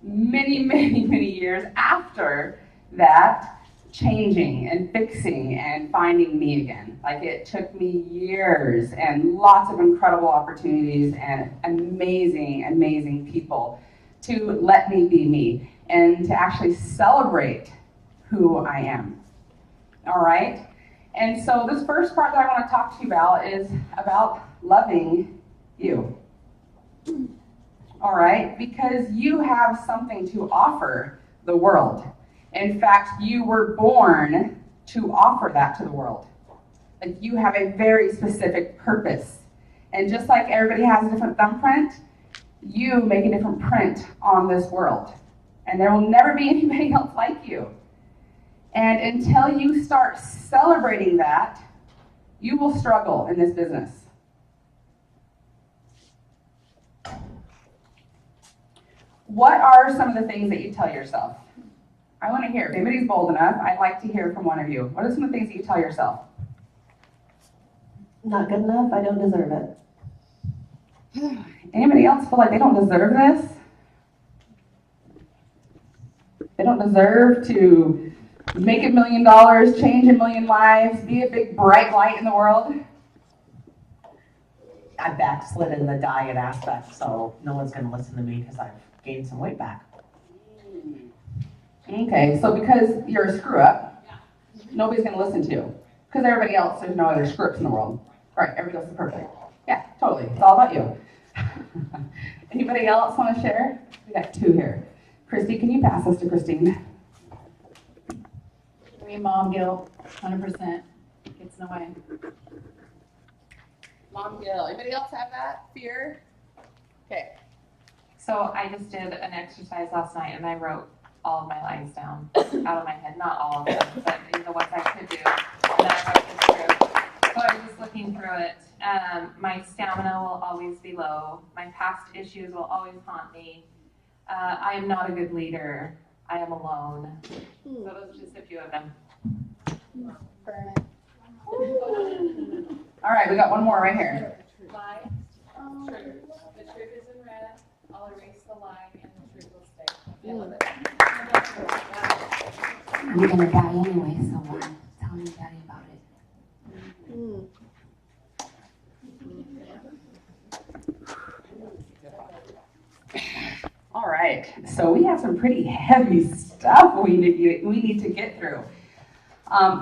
many, many, many years after that, changing and fixing and finding me again. Like it took me years and lots of incredible opportunities and amazing, amazing people to let me be me and to actually celebrate who I am. All right? And so this first part that I want to talk to you about is about loving you. All right? Because you have something to offer the world. In fact, you were born to offer that to the world. Like you have a very specific purpose. And just like everybody has a different thumbprint, you make a different print on this world. And there will never be anybody else like you. And until you start celebrating that, you will struggle in this business. What are some of the things that you tell yourself? I want to hear. If anybody's bold enough, I'd like to hear from one of you. What are some of the things that you tell yourself? Not good enough, I don't deserve it. Anybody else feel like they don't deserve this? They don't deserve to make $1 million, change 1 million lives, be a big bright light in the world? I backslid in the diet aspect, so no one's going to listen to me because I've gained some weight back. Okay, so because you're a screw up, nobody's going to listen to you. Because everybody else, there's no other screw ups in the world. Right, everybody else is perfect. Yeah, totally. It's all about you. Anybody else want to share? We got 2 here. Christy, can you pass this to Christine? Me, mom guilt, 100% gets in the way. Mom guilt. Anybody else have that fear? Okay. So I just did an exercise last night and I wrote all of my lines down out of my head. Not all of them, but the ones I could do. And then I wrote this through. So I was just looking through it. My stamina will always be low. My past issues will always haunt me. I am not a good leader. I am alone. So those are just a few of them. Burn it. All right, we got one more right here. Lie. Truth. The truth is in red. I'll erase the lie and the truth will stay. I love it. I'm gonna die anyway, so tell me daddy about it. All right, so we have some pretty heavy stuff we need to get through.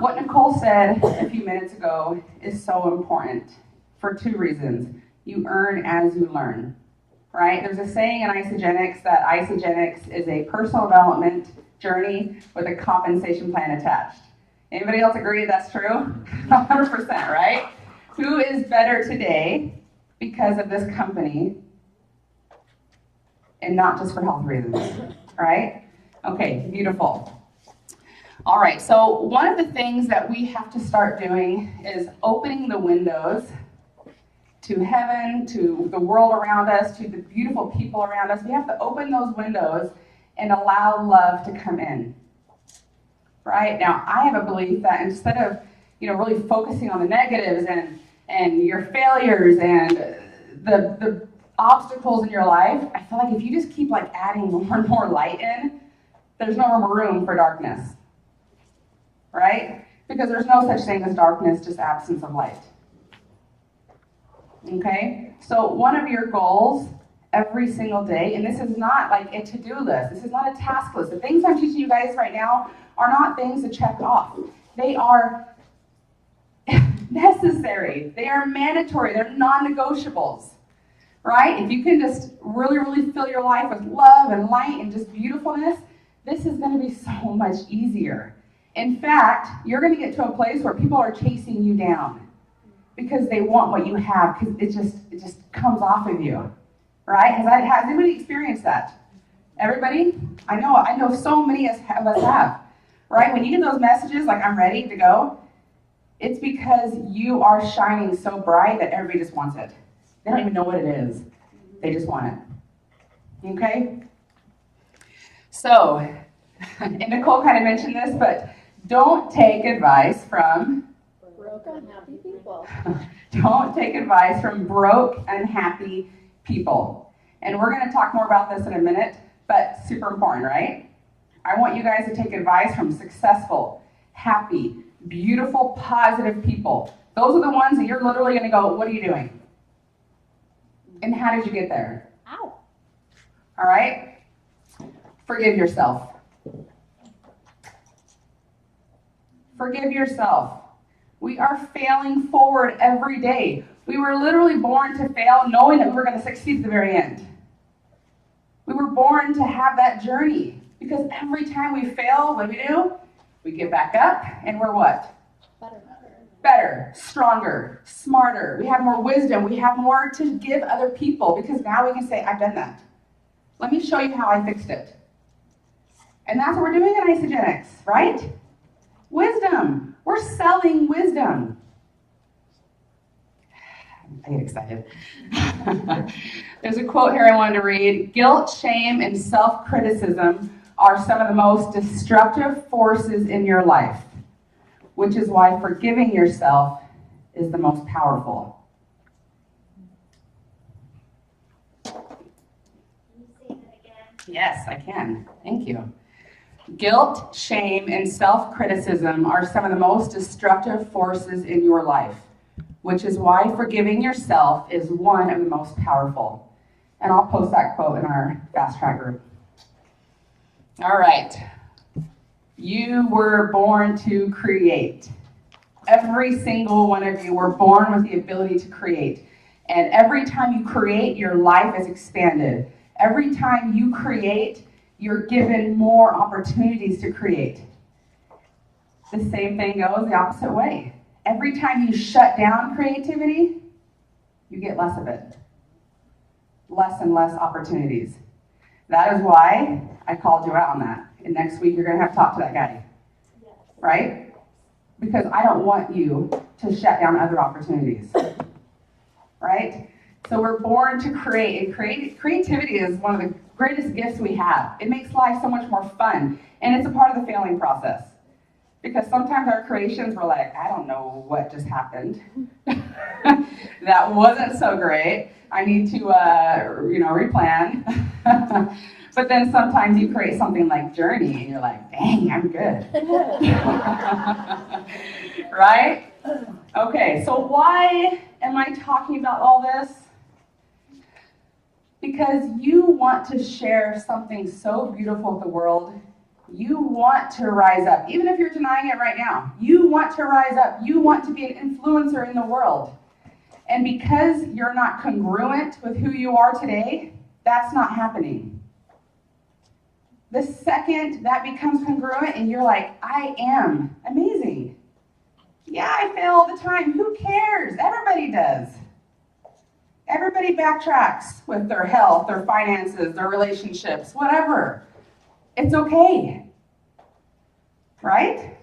What Nicole said a few minutes ago is so important for 2 reasons. You earn as you learn, right? There's a saying in Isagenix that Isagenix is a personal development journey with a compensation plan attached. Anybody else agree that's true? 100%, right? Who is better today because of this company and not just for health reasons, right? Okay, beautiful. All right, so one of the things that we have to start doing is opening the windows to heaven, to the world around us, to the beautiful people around us. We have to open those windows and allow love to come in, right? Now, I have a belief that instead of, really focusing on the negatives and your failures and the obstacles in your life, I feel like if you just keep adding more and more light in, there's no more room for darkness, right? Because there's no such thing as darkness, just absence of light. Okay? So one of your goals every single day, and this is not like a to-do list, this is not a task list. The things I'm teaching you guys right now are not things to check off. They are necessary. They are mandatory. They're non-negotiables. Right? If you can just really, really fill your life with love and light and just beautifulness, this is going to be so much easier. In fact, you're going to get to a place where people are chasing you down because they want what you have, because it just comes off of you. Right? Has anybody experienced that? Everybody? I know so many of us have. Right? When you get those messages like, I'm ready to go, it's because you are shining so bright that everybody just wants it. They don't even know what it is. They just want it. Okay? So, and Nicole kind of mentioned this, but don't take advice from Broke, unhappy people. Don't take advice from broke, unhappy people. And we're going to talk more about this in a minute, but super important, right? I want you guys to take advice from successful, happy, beautiful, positive people. Those are the ones that you're literally going to go, what are you doing? And how did you get there? Ow. All right? Forgive yourself. Forgive yourself. We are failing forward every day. We were literally born to fail knowing that we were going to succeed at the very end. We were born to have that journey because every time we fail, what do? We get back up and we're what? Better, stronger, smarter. We have more wisdom. We have more to give other people because now we can say, I've done that. Let me show you how I fixed it. And that's what we're doing at Isagenix, right? Wisdom. We're selling wisdom. I get excited. There's a quote here I wanted to read. Guilt, shame, and self-criticism are some of the most destructive forces in your life, which is why forgiving yourself is the most powerful. Can you say that again? Yes, I can. Thank you. Guilt, shame, and self-criticism are some of the most destructive forces in your life, which is why forgiving yourself is one of the most powerful. And I'll post that quote in our Fast Track group. All right. You were born to create. Every single one of you were born with the ability to create. And every time you create, your life is expanded. Every time you create, you're given more opportunities to create. The same thing goes the opposite way. Every time you shut down creativity, you get less of it. Less and less opportunities. That is why I called you out on that. And next week, you're going to have to talk to that guy. Right? Because I don't want you to shut down other opportunities. Right? So we're born to create. And creativity is one of the greatest gifts we have. It makes life so much more fun. And it's a part of the failing process. Because sometimes our creations were like, I don't know what just happened. That wasn't so great. I need to, replan. But then sometimes you create something like Journey, and you're like, dang, I'm good. Right? Okay, so why am I talking about all this? Because you want to share something so beautiful with the world. You want to rise up, even if you're denying it right now. You want to rise up. You want to be an influencer in the world. And because you're not congruent with who you are today, that's not happening. The second that becomes congruent and you're like, I am amazing. Yeah, I fail all the time. Who cares? Everybody does. Everybody backtracks with their health, their finances, their relationships, whatever. It's okay. Right?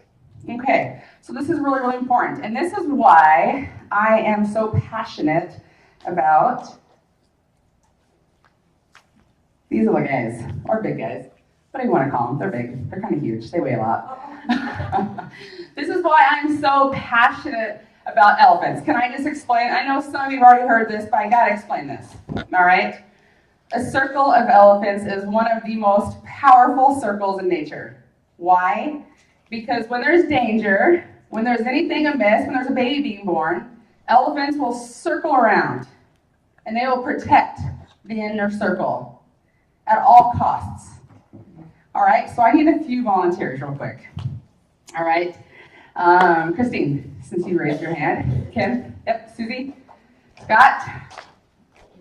Okay, so this is really, really important. And this is why I am so passionate about these little guys, or big guys. What do you want to call them? They're big. They're kind of huge. They weigh a lot. This is why I'm so passionate about elephants. Can I just explain? I know some of you have already heard this, but I got to explain this. All right? A circle of elephants is one of the most powerful circles in nature. Why? Because when there's danger, when there's anything amiss, when there's a baby being born, elephants will circle around and they will protect the inner circle at all costs. All right, so I need a few volunteers real quick. All right, Christine, since you raised your hand. Kim, yep, Susie, Scott,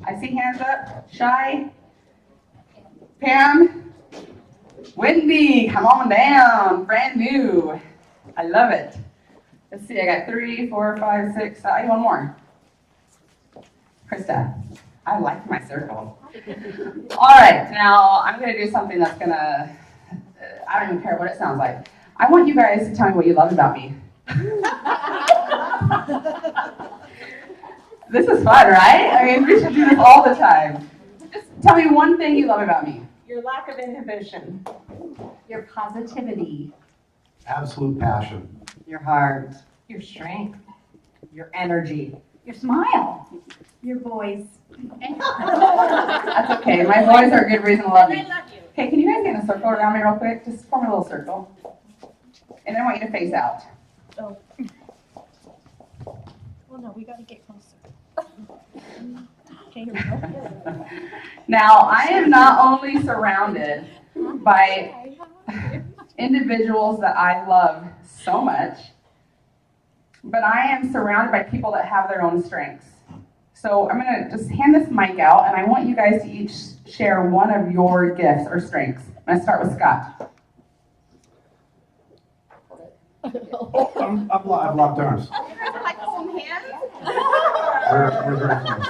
I see hands up. Shy, Pam, Wendy, come on down, brand new. I love it. Let's see, I got 3, 4, 5, 6, I need one more. Krista, I like my circle. All right, now I'm gonna do something that's gonna, I don't even care what it sounds like. I want you guys to tell me what you love about me. This is fun, right? I mean, we should do this all the time. Just tell me one thing you love about me. Your lack of inhibition. Your positivity. Absolute passion. Your heart. Your strength. Your energy. Your smile. Your voice. That's okay. My boys are a good reason to love me. Okay, can you guys get in a circle around me real quick? Just form a little circle. And then I want you to face out. Oh. Well, no, we gotta get closer. Okay, here we go. Now, I am not only surrounded by individuals that I love so much, but I am surrounded by people that have their own strengths. So I'm going to just hand this mic out, and I want you guys to each share one of your gifts or strengths. I'm going to start with Scott. Oh, I've locked arms. Like holding hands? We're very close.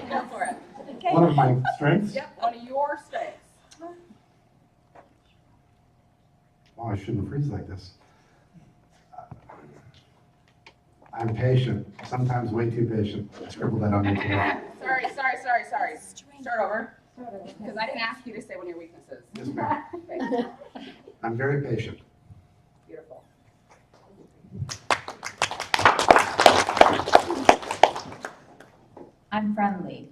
Go for it. Okay. One of my strengths? Yep, one of your strengths. Oh, I shouldn't freeze like this. I'm patient, sometimes way too patient. I scribbled that on your table. Sorry. Start over. Because I didn't ask you to say one of your weaknesses. Yes, ma'am. I'm very patient. Beautiful. I'm friendly.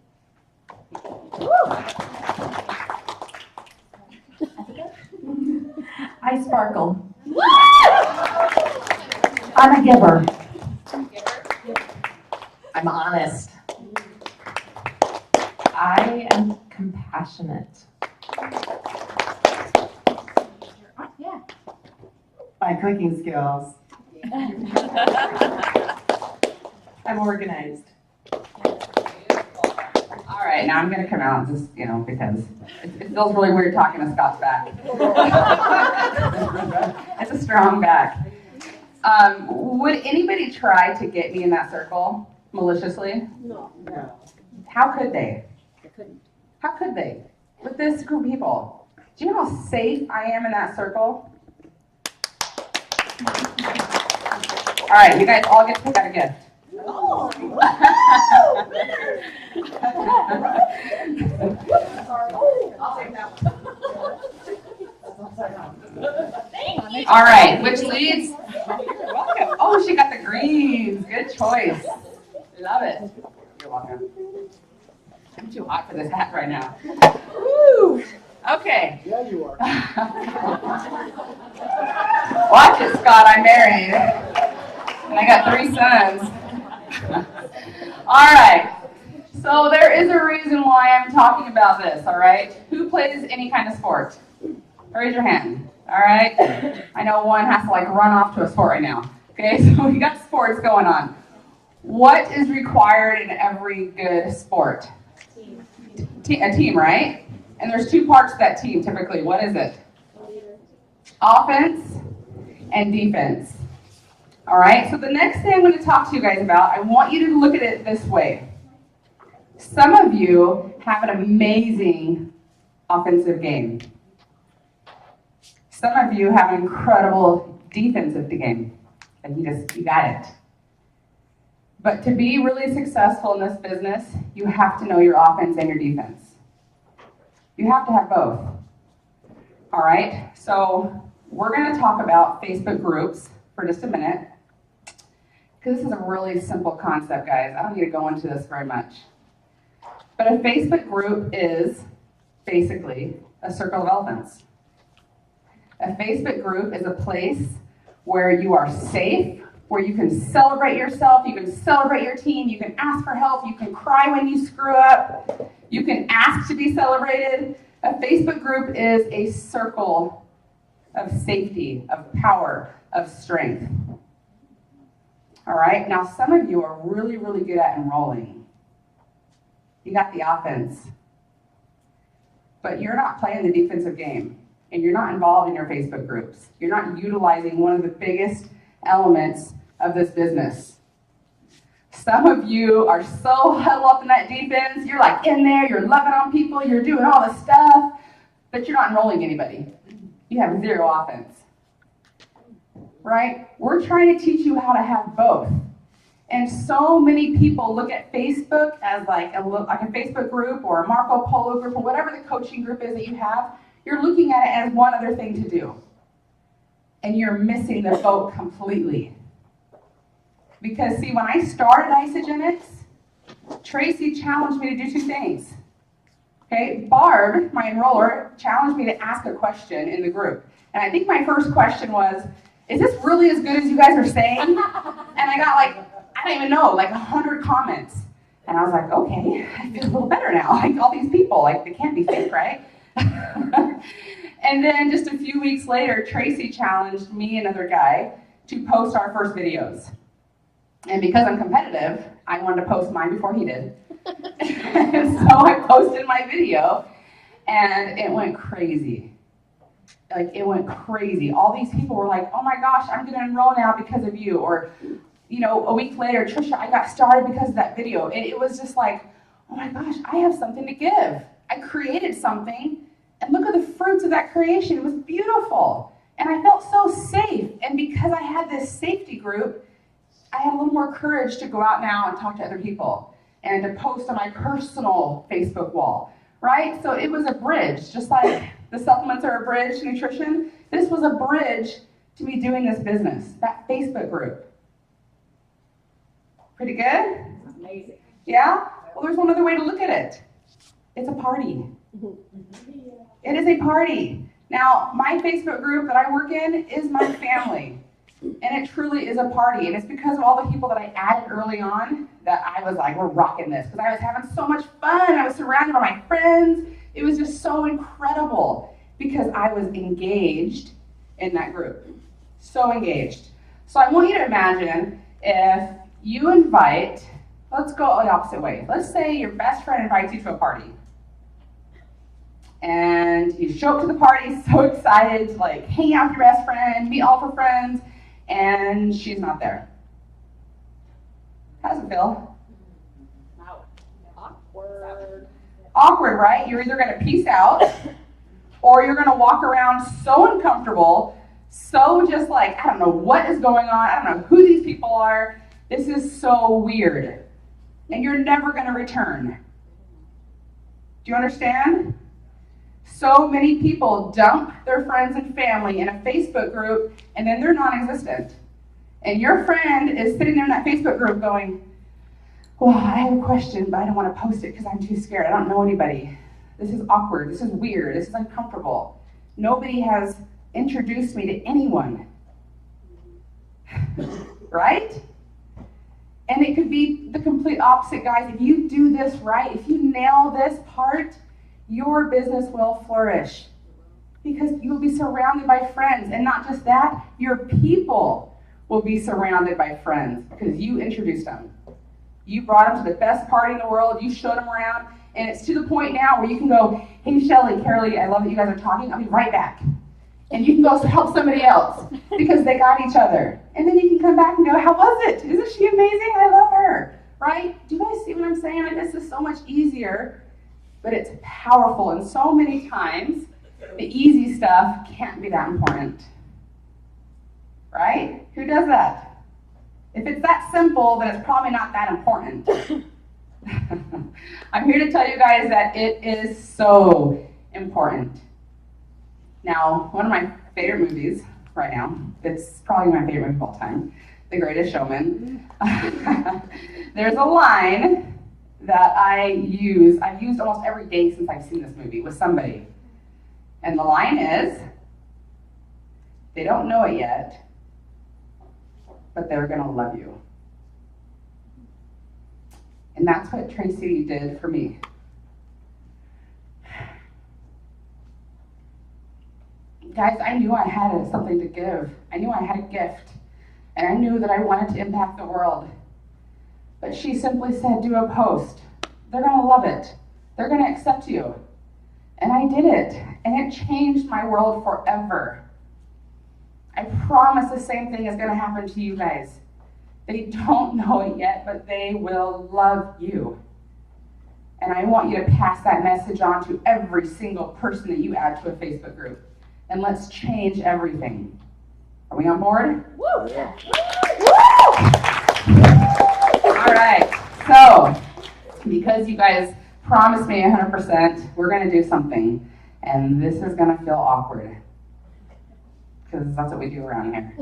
I sparkle. I'm a giver. I'm honest. I am compassionate. Yeah. My cooking skills. I'm organized. All right, now I'm going to come out just, because it feels really weird talking to Scott's back. It's a strong back. Would anybody try to get me in that circle maliciously? No. How could they? How could they? With this group of people. Do you know how safe I am in that circle? All right, you guys all get to pick out a gift. Oh. I'll take that one. All right, which leads? You're welcome. Oh, she got the greens. Good choice. Love it. You're welcome. I'm too hot for this hat right now. Woo! Okay. Yeah, you are. Watch it, Scott. I'm married. And I got 3 sons. All right. So there is a reason why I'm talking about this, all right? Who plays any kind of sport? Raise your hand. All right? I know one has to run off to a sport right now. Okay, so we got sports going on. What is required in every good sport? A team, right? And there's 2 parts to that team typically. What is it? Offense and defense. All right, so the next thing I'm going to talk to you guys about, I want you to look at it this way. Some of you have an amazing offensive game. Some of you have an incredible defensive game, and you got it. But to be really successful in this business, you have to know your offense and your defense. You have to have both. All right, so we're going to talk about Facebook groups for just a minute, because this is a really simple concept, guys. I don't need to go into this very much. But a Facebook group is basically a circle of elephants. A Facebook group is a place where you are safe, where you can celebrate yourself, you can celebrate your team, you can ask for help, you can cry when you screw up, you can ask to be celebrated. A Facebook group is a circle of safety, of power, of strength. All right, now some of you are really, really good at enrolling. You got the offense, but you're not playing the defensive game, and you're not involved in your Facebook groups. You're not utilizing one of the biggest elements of this business. Some of you are so huddled up in that defense, you're in there, you're loving on people, you're doing all this stuff, but you're not enrolling anybody. You have 0 offense. Right? We're trying to teach you how to have both. And so many people look at Facebook as like a Facebook group or a Marco Polo group or whatever the coaching group is that you have. You're looking at it as one other thing to do. And you're missing the boat completely. Because see, when I started Isogenics, Tracy challenged me to do 2 things. Okay, Barb, my enroller, challenged me to ask a question in the group. And I think my first question was, is this really as good as you guys are saying? And I got like, I don't even know, like 100 comments. And I was like, okay, I feel a little better now. Like all these people, like they can't be fake, right? And then just a few weeks later, Tracy challenged me and another guy to post our first videos. And because I'm competitive, I wanted to post mine before he did. So I posted my video and it went crazy. Like it went crazy. All these people were like, oh my gosh, I'm gonna enroll now because of you. Or, you know, a week later, Trisha, I got started because of that video. And it was just like, oh my gosh, I have something to give. I created something and look at the fruits of that creation. It was beautiful. And I felt so safe. And because I had this safety group, I had a little more courage to go out now and talk to other people and to post on my personal Facebook wall, right? So it was a bridge, just like the supplements are a bridge to nutrition. This was a bridge to me doing this business, that Facebook group. Pretty good? Amazing. Yeah? Well, there's one other way to look at it. It's a party. It is a party. Now, my Facebook group that I work in is my family. And it truly is a party. And it's because of all the people that I added early on that I was like, we're rocking this. Because I was having so much fun. I was surrounded by my friends. It was just so incredible because I was engaged in that group. So engaged. So I want you to imagine if you invite, let's go the opposite way. Let's say your best friend invites you to a party. And you show up to the party so excited to like hang out with your best friend, meet all of her friends, and she's not there. How does it feel? Awkward. Awkward, right? You're either going to peace out or you're going to walk around so uncomfortable, so just like, I don't know what is going on. I don't know who these people are. This is so weird. And you're never going to return. Do you understand? So many people dump their friends and family in a Facebook group and then they're non-existent. And your friend is sitting there in that Facebook group going, well, I have a question, but I don't want to post it because I'm too scared. I don't know anybody. This is awkward. This is weird. This is uncomfortable. Nobody has introduced me to anyone. Right? And it could be the complete opposite, guys. If you do this right, if you nail this part, your business will flourish because you will be surrounded by friends. And not just that, your people will be surrounded by friends because you introduced them. You brought them to the best party in the world. You showed them around. And it's to the point now where you can go, hey, Shelly, Carolee, I love that you guys are talking. I'll be right back. And you can go help somebody else because they got each other. And then you can come back and go, how was it? Isn't she amazing? I love her. Right? Do you guys see what I'm saying? Like, this is so much easier. But it's powerful, and so many times, the easy stuff can't be that important. Right? Who does that? If it's that simple, then it's probably not that important. I'm here to tell you guys that it is so important. Now, one of my favorite movies right now, it's probably my favorite movie of all time, The Greatest Showman. There's a line that I've used almost every day since I've seen this movie with somebody. And the line is, they don't know it yet, but they're gonna love you. And that's what Tracy did for me. Guys, I knew I had something to give. I knew I had a gift. And I knew that I wanted to impact the world. But she simply said, do a post. They're going to love it. They're going to accept you. And I did it. And it changed my world forever. I promise the same thing is going to happen to you guys. They don't know it yet, but they will love you. And I want you to pass that message on to every single person that you add to a Facebook group. And let's change everything. Are we on board? Woo! Yeah. All right, so because you guys promised me 100%, we're going to do something. And this is going to feel awkward. Because that's what we do around here.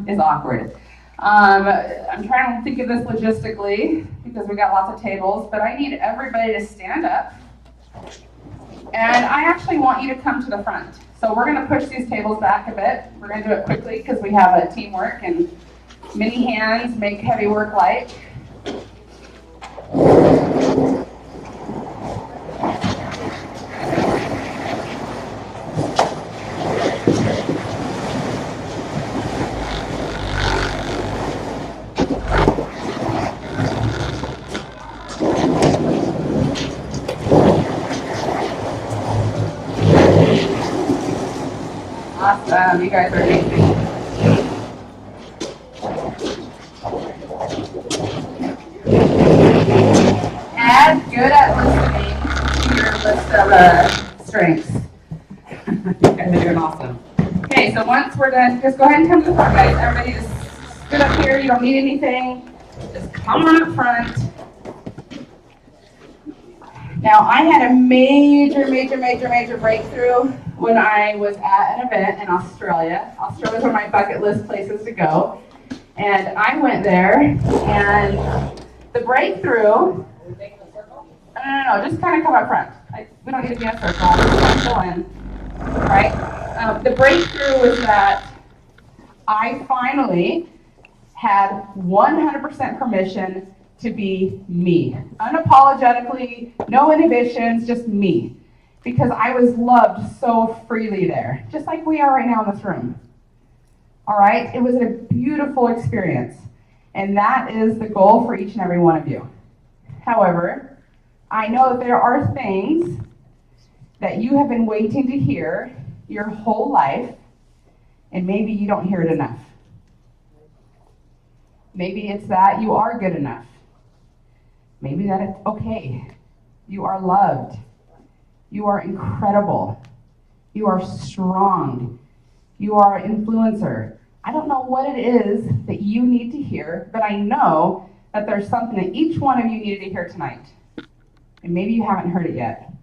It's awkward. I'm trying to think of this logistically because we got lots of tables, but I need everybody to stand up. And I actually want you to come to the front. So we're gonna push these tables back a bit. We're gonna do it quickly because we have a teamwork and many hands make heavy work light. Awesome, you guys are amazing. As good at listening to your list of strengths. You guys are doing awesome. Okay, so once we're done, just go ahead and come to the front, guys. Everybody just sit up here. You don't need anything. Just come on up front. Now, I had a major breakthrough when I was at an event in Australia. Australia is one of my bucket list places to go. And I went there, and the breakthrough, no, just kind of come up front. We don't need to be in a circle, just go in, right? The breakthrough was that I finally had 100% permission to be me. Unapologetically, no inhibitions, just me. Because I was loved so freely there, just like we are right now in this room. All right? It was a beautiful experience. And that is the goal for each and every one of you. However, I know that there are things that you have been waiting to hear your whole life, and maybe you don't hear it enough. Maybe it's that you are good enough. Maybe that it's okay. You are loved. You are incredible. You are strong. You are an influencer. I don't know what it is that you need to hear, but I know that there's something that each one of you needed to hear tonight. And maybe you haven't heard it yet.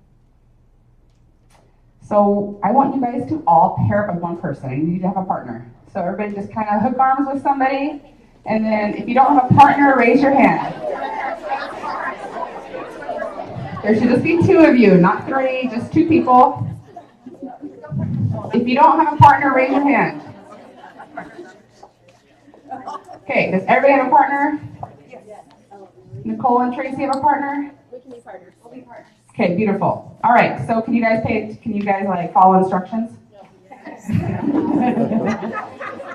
So I want you guys to all pair up with one person. You need to have a partner. So everybody just kind of hook arms with somebody. And then if you don't have a partner, raise your hand. There should just be 2 of you, not 3, just 2 people. If you don't have a partner, raise your hand. Okay, does everybody have a partner? Nicole and Tracy have a partner? We can be partners. We'll be partners. Okay, beautiful. All right, so can you guys like follow instructions?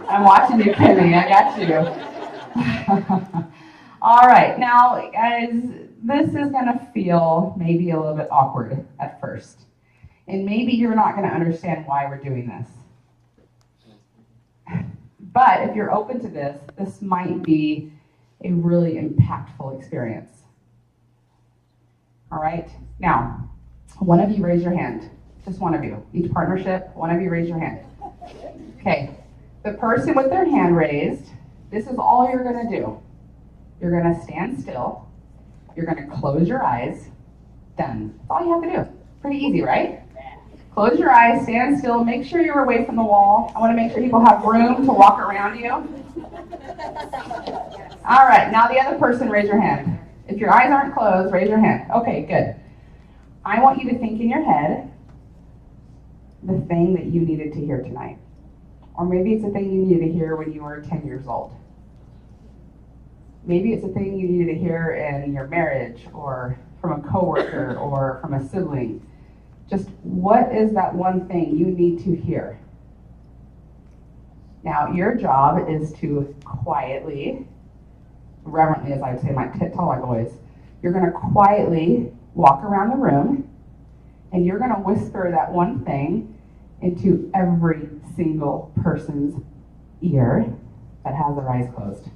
I'm watching you, Kenny. I got you. All right, now guys, this is gonna feel maybe a little bit awkward at first. And maybe you're not gonna understand why we're doing this. But if you're open to this, this might be a really impactful experience. All right, now, one of you raise your hand. Just one of you. Each partnership, one of you raise your hand. Okay, the person with their hand raised, this is all you're gonna do. You're gonna stand still. You're gonna close your eyes. Done. That's all you have to do. Pretty easy, right? Close your eyes, stand still, make sure you're away from the wall. I wanna make sure people have room to walk around you. All right, now the other person, raise your hand. If your eyes aren't closed, raise your hand. Okay, good. I want you to think in your head the thing that you needed to hear tonight. Or maybe it's a thing you needed to hear when you were 10 years old. Maybe it's a thing you needed to hear in your marriage, or from a coworker, or from a sibling. Just what is that one thing you need to hear? Now, your job is to quietly, reverently, as I would say, my taller boys, you're going to quietly walk around the room, and you're going to whisper that one thing into every single person's ear that has their eyes closed. Do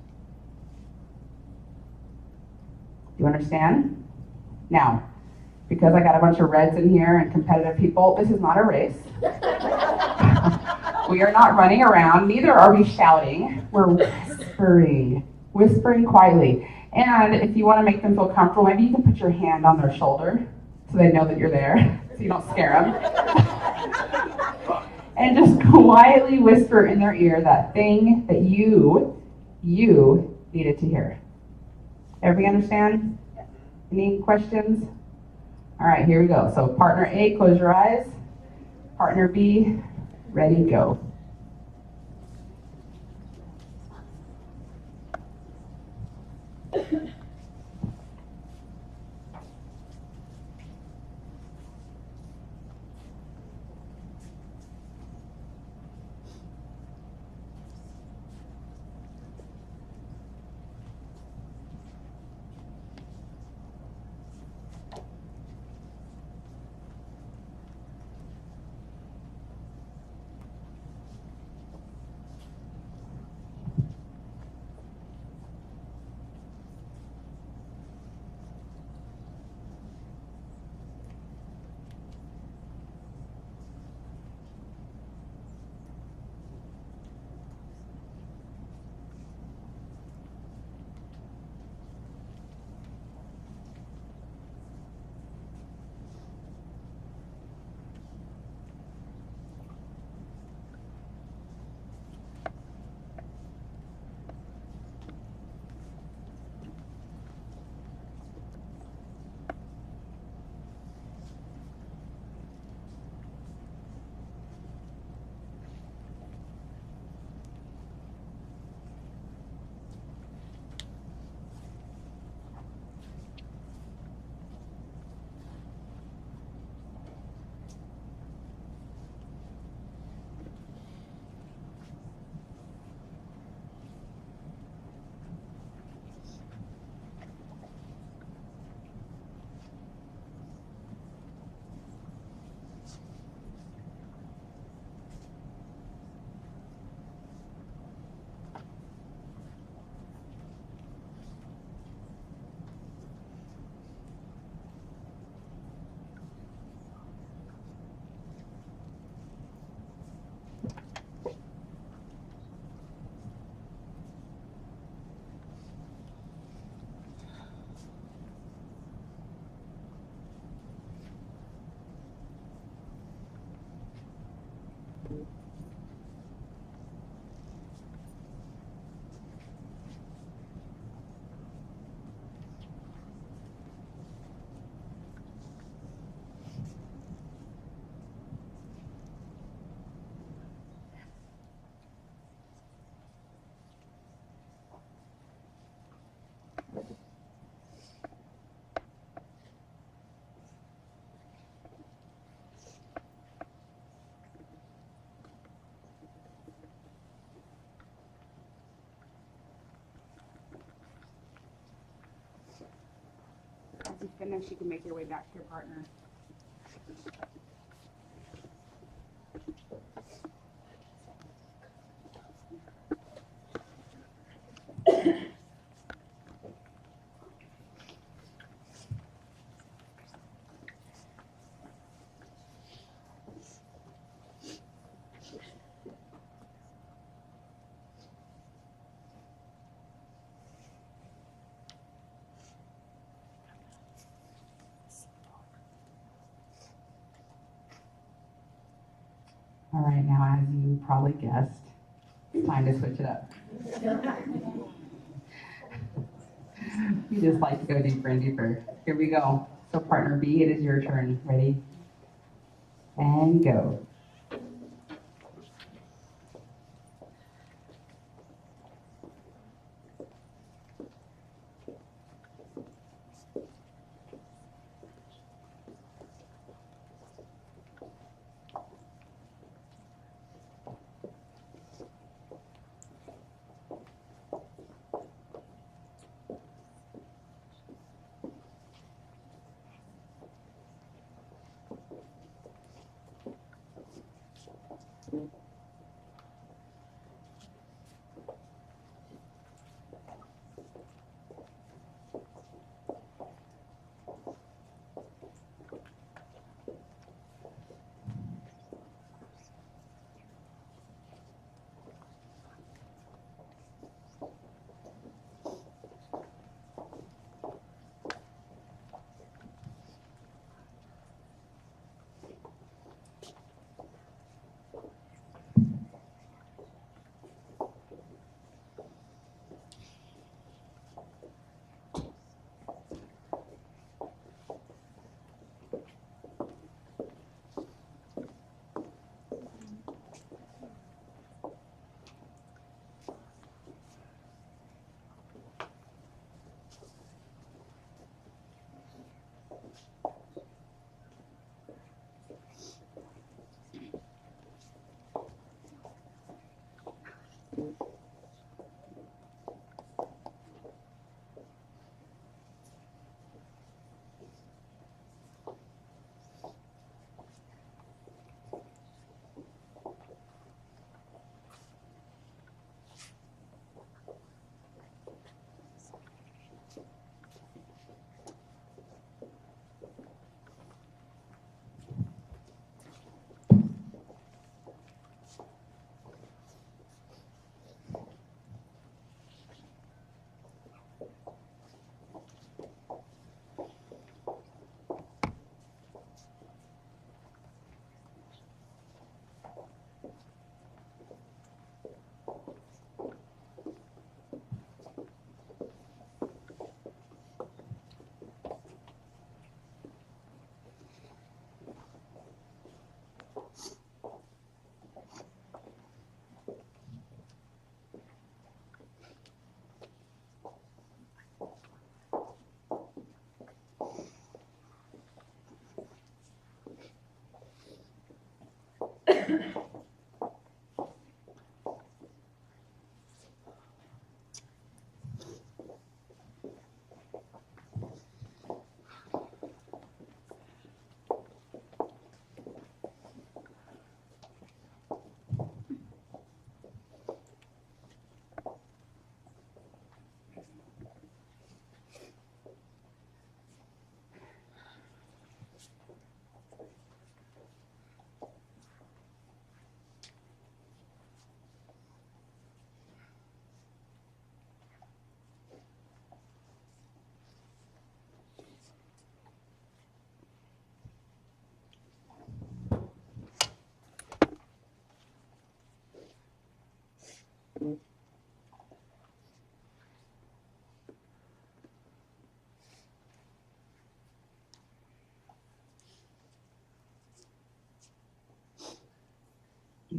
you understand? Now, because I got a bunch of reds in here and competitive people, this is not a race. We are not running around, neither are we shouting. We're whispering quietly. And if you want to make them feel comfortable, maybe you can put your hand on their shoulder so they know that you're there, so you don't scare them. And just quietly whisper in their ear that thing that you needed to hear. Everybody understand? Any questions? All right, here we go. So partner A, close your eyes. Partner B, ready, go. As you finish, you can make your way back to your partner. All right, now as you probably guessed, it's time to switch it up. We just like to go deeper and deeper. Here we go. So partner B, it is your turn. Ready? And go.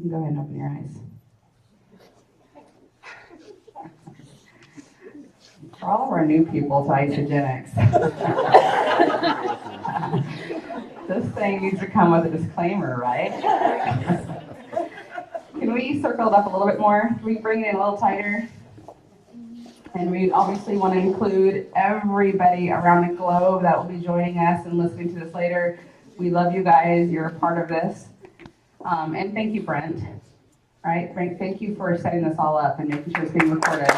can go ahead and open your eyes. For all of our new people to Isogenics, this thing needs to come with a disclaimer, right? Can we circle it up a little bit more? Can we bring it in a little tighter? And we obviously want to include everybody around the globe that will be joining us and listening to this later. We love you guys. You're a part of this. And thank you, Brent. Right? Brent, thank you for setting this all up and making sure it's being recorded.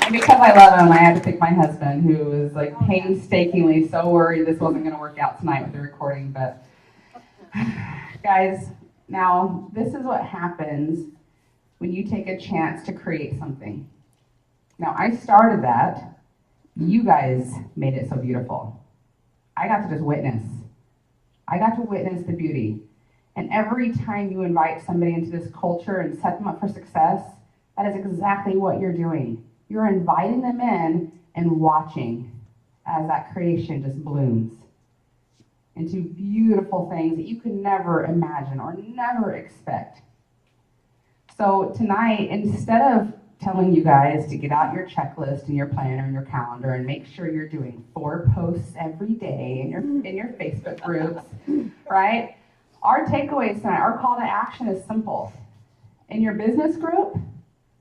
And because I love him, I had to pick my husband, who was like painstakingly so worried this wasn't going to work out tonight with the recording. But guys, now this is what happens when you take a chance to create something. Now, I started that. You guys made it so beautiful. I got to just witness. I got to witness the beauty. And every time you invite somebody into this culture and set them up for success, that is exactly what you're doing. You're inviting them in and watching as that creation just blooms into beautiful things that you could never imagine or never expect. So tonight, instead of telling you guys to get out your checklist and your planner and your calendar and make sure you're doing 4 posts every day in your Facebook groups, right? Our takeaways tonight, our call to action is simple. In your business group,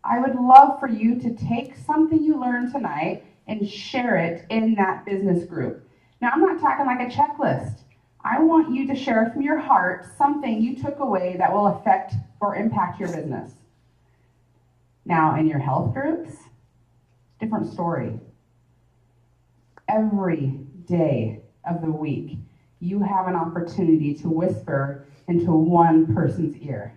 I would love for you to take something you learned tonight and share it in that business group. Now, I'm not talking like a checklist. I want you to share from your heart something you took away that will affect or impact your business. Now, in your health groups, different story. Every day of the week, you have an opportunity to whisper into one person's ear.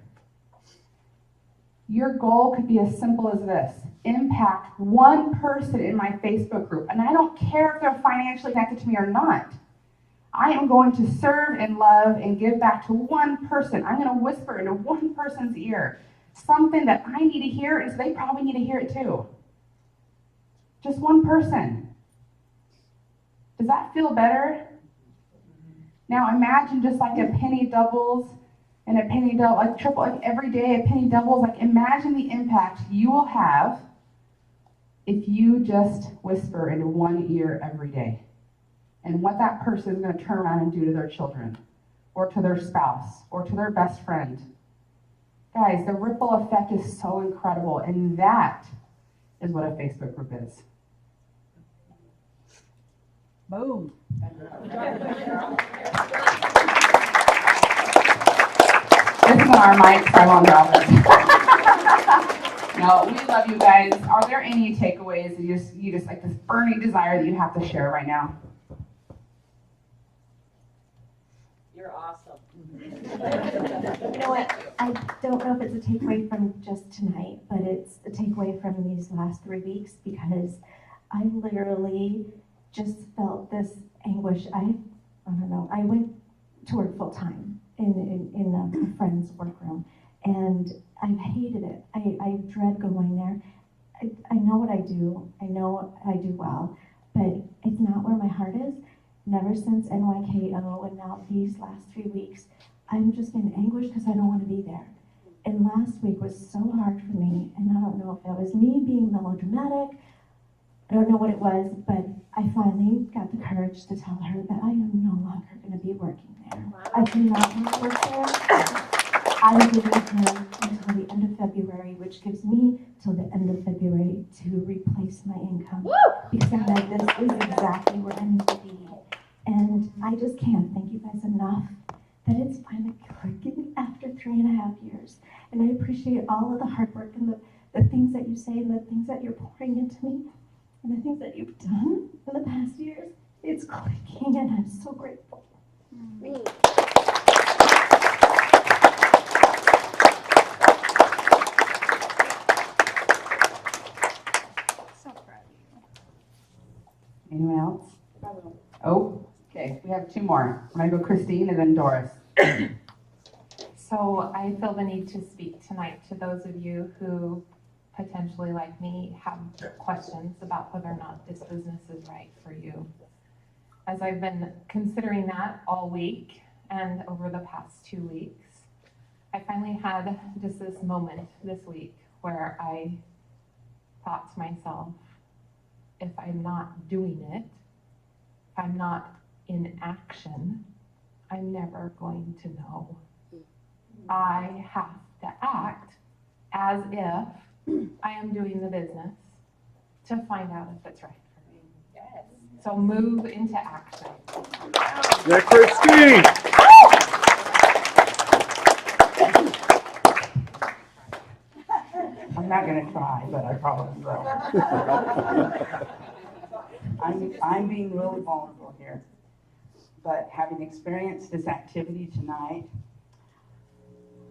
Your goal could be as simple as this: impact one person in my Facebook group. And I don't care if they're financially connected to me or not. I am going to serve and love and give back to one person. I'm going to whisper into one person's ear something that I need to hear, and so they probably need to hear it too. Just one person. Does that feel better? Now imagine just like a penny doubles and a penny double, like triple, like every day a penny doubles. Like imagine the impact you will have if you just whisper into one ear every day. And what that person is going to turn around and do to their children, or to their spouse, or to their best friend. Guys, the ripple effect is so incredible, and that is what a Facebook group is. Boom. This is on our mic, so I won't drop it. No, we love you guys. Are there any takeaways that you just like this burning desire that you have to share right now? You're awesome. You know what? I don't know if it's a takeaway from just tonight, but it's a takeaway from these last 3 weeks, because I literally just felt this anguish. I don't know. I went to work full time in a friend's workroom, and I've hated it. I dread going there. I know what I do. I know I do well, but it's not where my heart is. Never since NYKO, and now these last 3 weeks, I'm just in anguish because I don't want to be there. And last week was so hard for me, and I don't know if that was me being melodramatic. I don't know what it was, but I finally got the courage to tell her that I am no longer going to be working there. I cannot work there. I'm giving her until the end of February, which gives me till the end of February to replace my income. Because I'm like, this is exactly where I need to be. And I just can't thank you guys enough that it's finally clicking after 3.5 years. And I appreciate all of the hard work and the things that you say and the things that you're pouring into me and the things that you've done in the past years. It's clicking, and I'm so grateful. So proud of you. Anyone else? Oh, okay. We have 2 more. I'm going to go Christine and then Doris. So I feel the need to speak tonight to those of you who potentially, like me, have questions about whether or not this business is right for you. As I've been considering that all week And over the past 2 weeks, I finally had just this moment this week where I thought to myself, if I'm not doing it, if I'm not in action, I'm never going to know. I have to act as if I am doing the business to find out if it's right for me. Yes. So move into action. Yeah, Christine! I'm not gonna cry, but I probably will. I'm being really vulnerable here. But having experienced this activity tonight,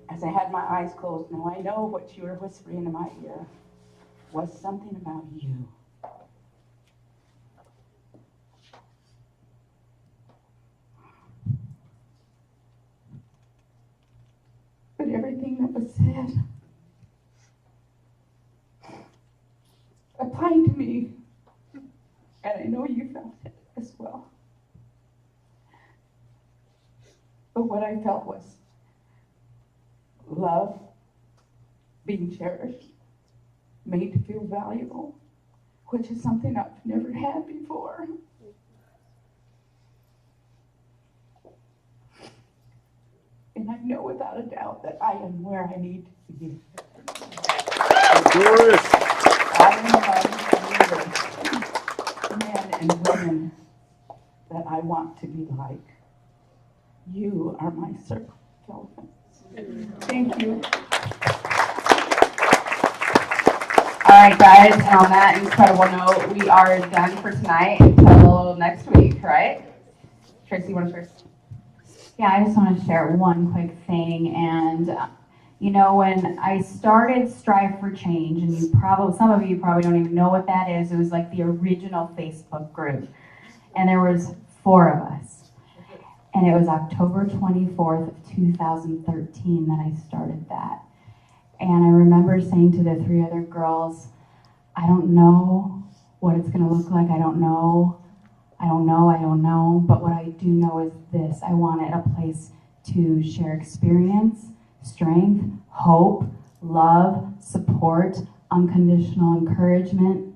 as I had my eyes closed, now I know what you were whispering in my ear was something about you. But everything that was said applied to me, and I know you felt it as well. But what I felt was love, being cherished, made to feel valuable, which is something I've never had before. And I know without a doubt that I am where I need to be. Doris! I am loving men and women that I want to be like. You are my circle of elephants. Thank you. All right, guys, and on that incredible note, we are done for tonight until next week, right? Tracy, you want to share? Yeah, I just want to share one quick thing. And, you know, when I started Strive for Change, and some of you probably don't even know what that is, it was like the original Facebook group. And there was 4 of us. And it was October 24th of 2013 that I started that. And I remember saying to the 3 other girls, I don't know what it's going to look like. I don't know. But what I do know is this. I wanted a place to share experience, strength, hope, love, support, unconditional encouragement.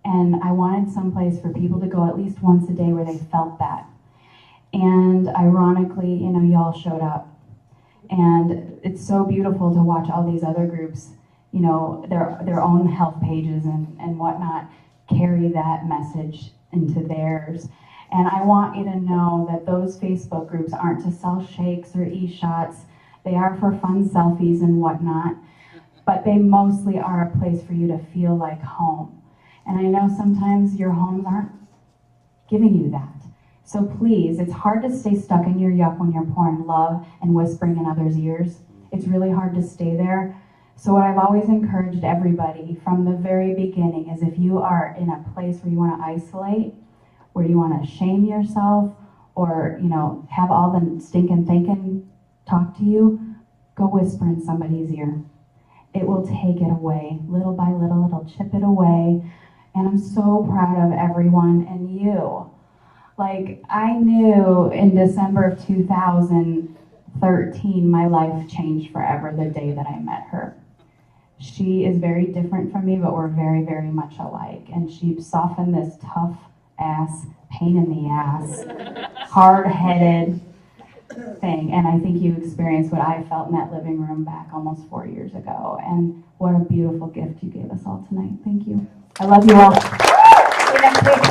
And I wanted some place for people to go at least once a day where they felt that. And ironically, you know, y'all showed up. And it's so beautiful to watch all these other groups, you know, their own health pages and whatnot, carry that message into theirs. And I want you to know that those Facebook groups aren't to sell shakes or e-shots. They are for fun selfies and whatnot. But they mostly are a place for you to feel like home. And I know sometimes your homes aren't giving you that. So please, it's hard to stay stuck in your yuck when you're pouring love and whispering in others' ears. It's really hard to stay there. So what I've always encouraged everybody from the very beginning is if you are in a place where you want to isolate, where you want to shame yourself, or, you know, have all the stinking thinking talk to you, go whisper in somebody's ear. It will take it away. Little by little, it'll chip it away. And I'm so proud of everyone and you. Like, I knew in December of 2013, my life changed forever the day that I met her. She is very different from me, but we're very, very much alike. And she softened this tough ass, pain in the ass, hard-headed thing. And I think you experienced what I felt in that living room back almost 4 years ago. And what a beautiful gift you gave us all tonight. Thank you. I love you all. See you next week.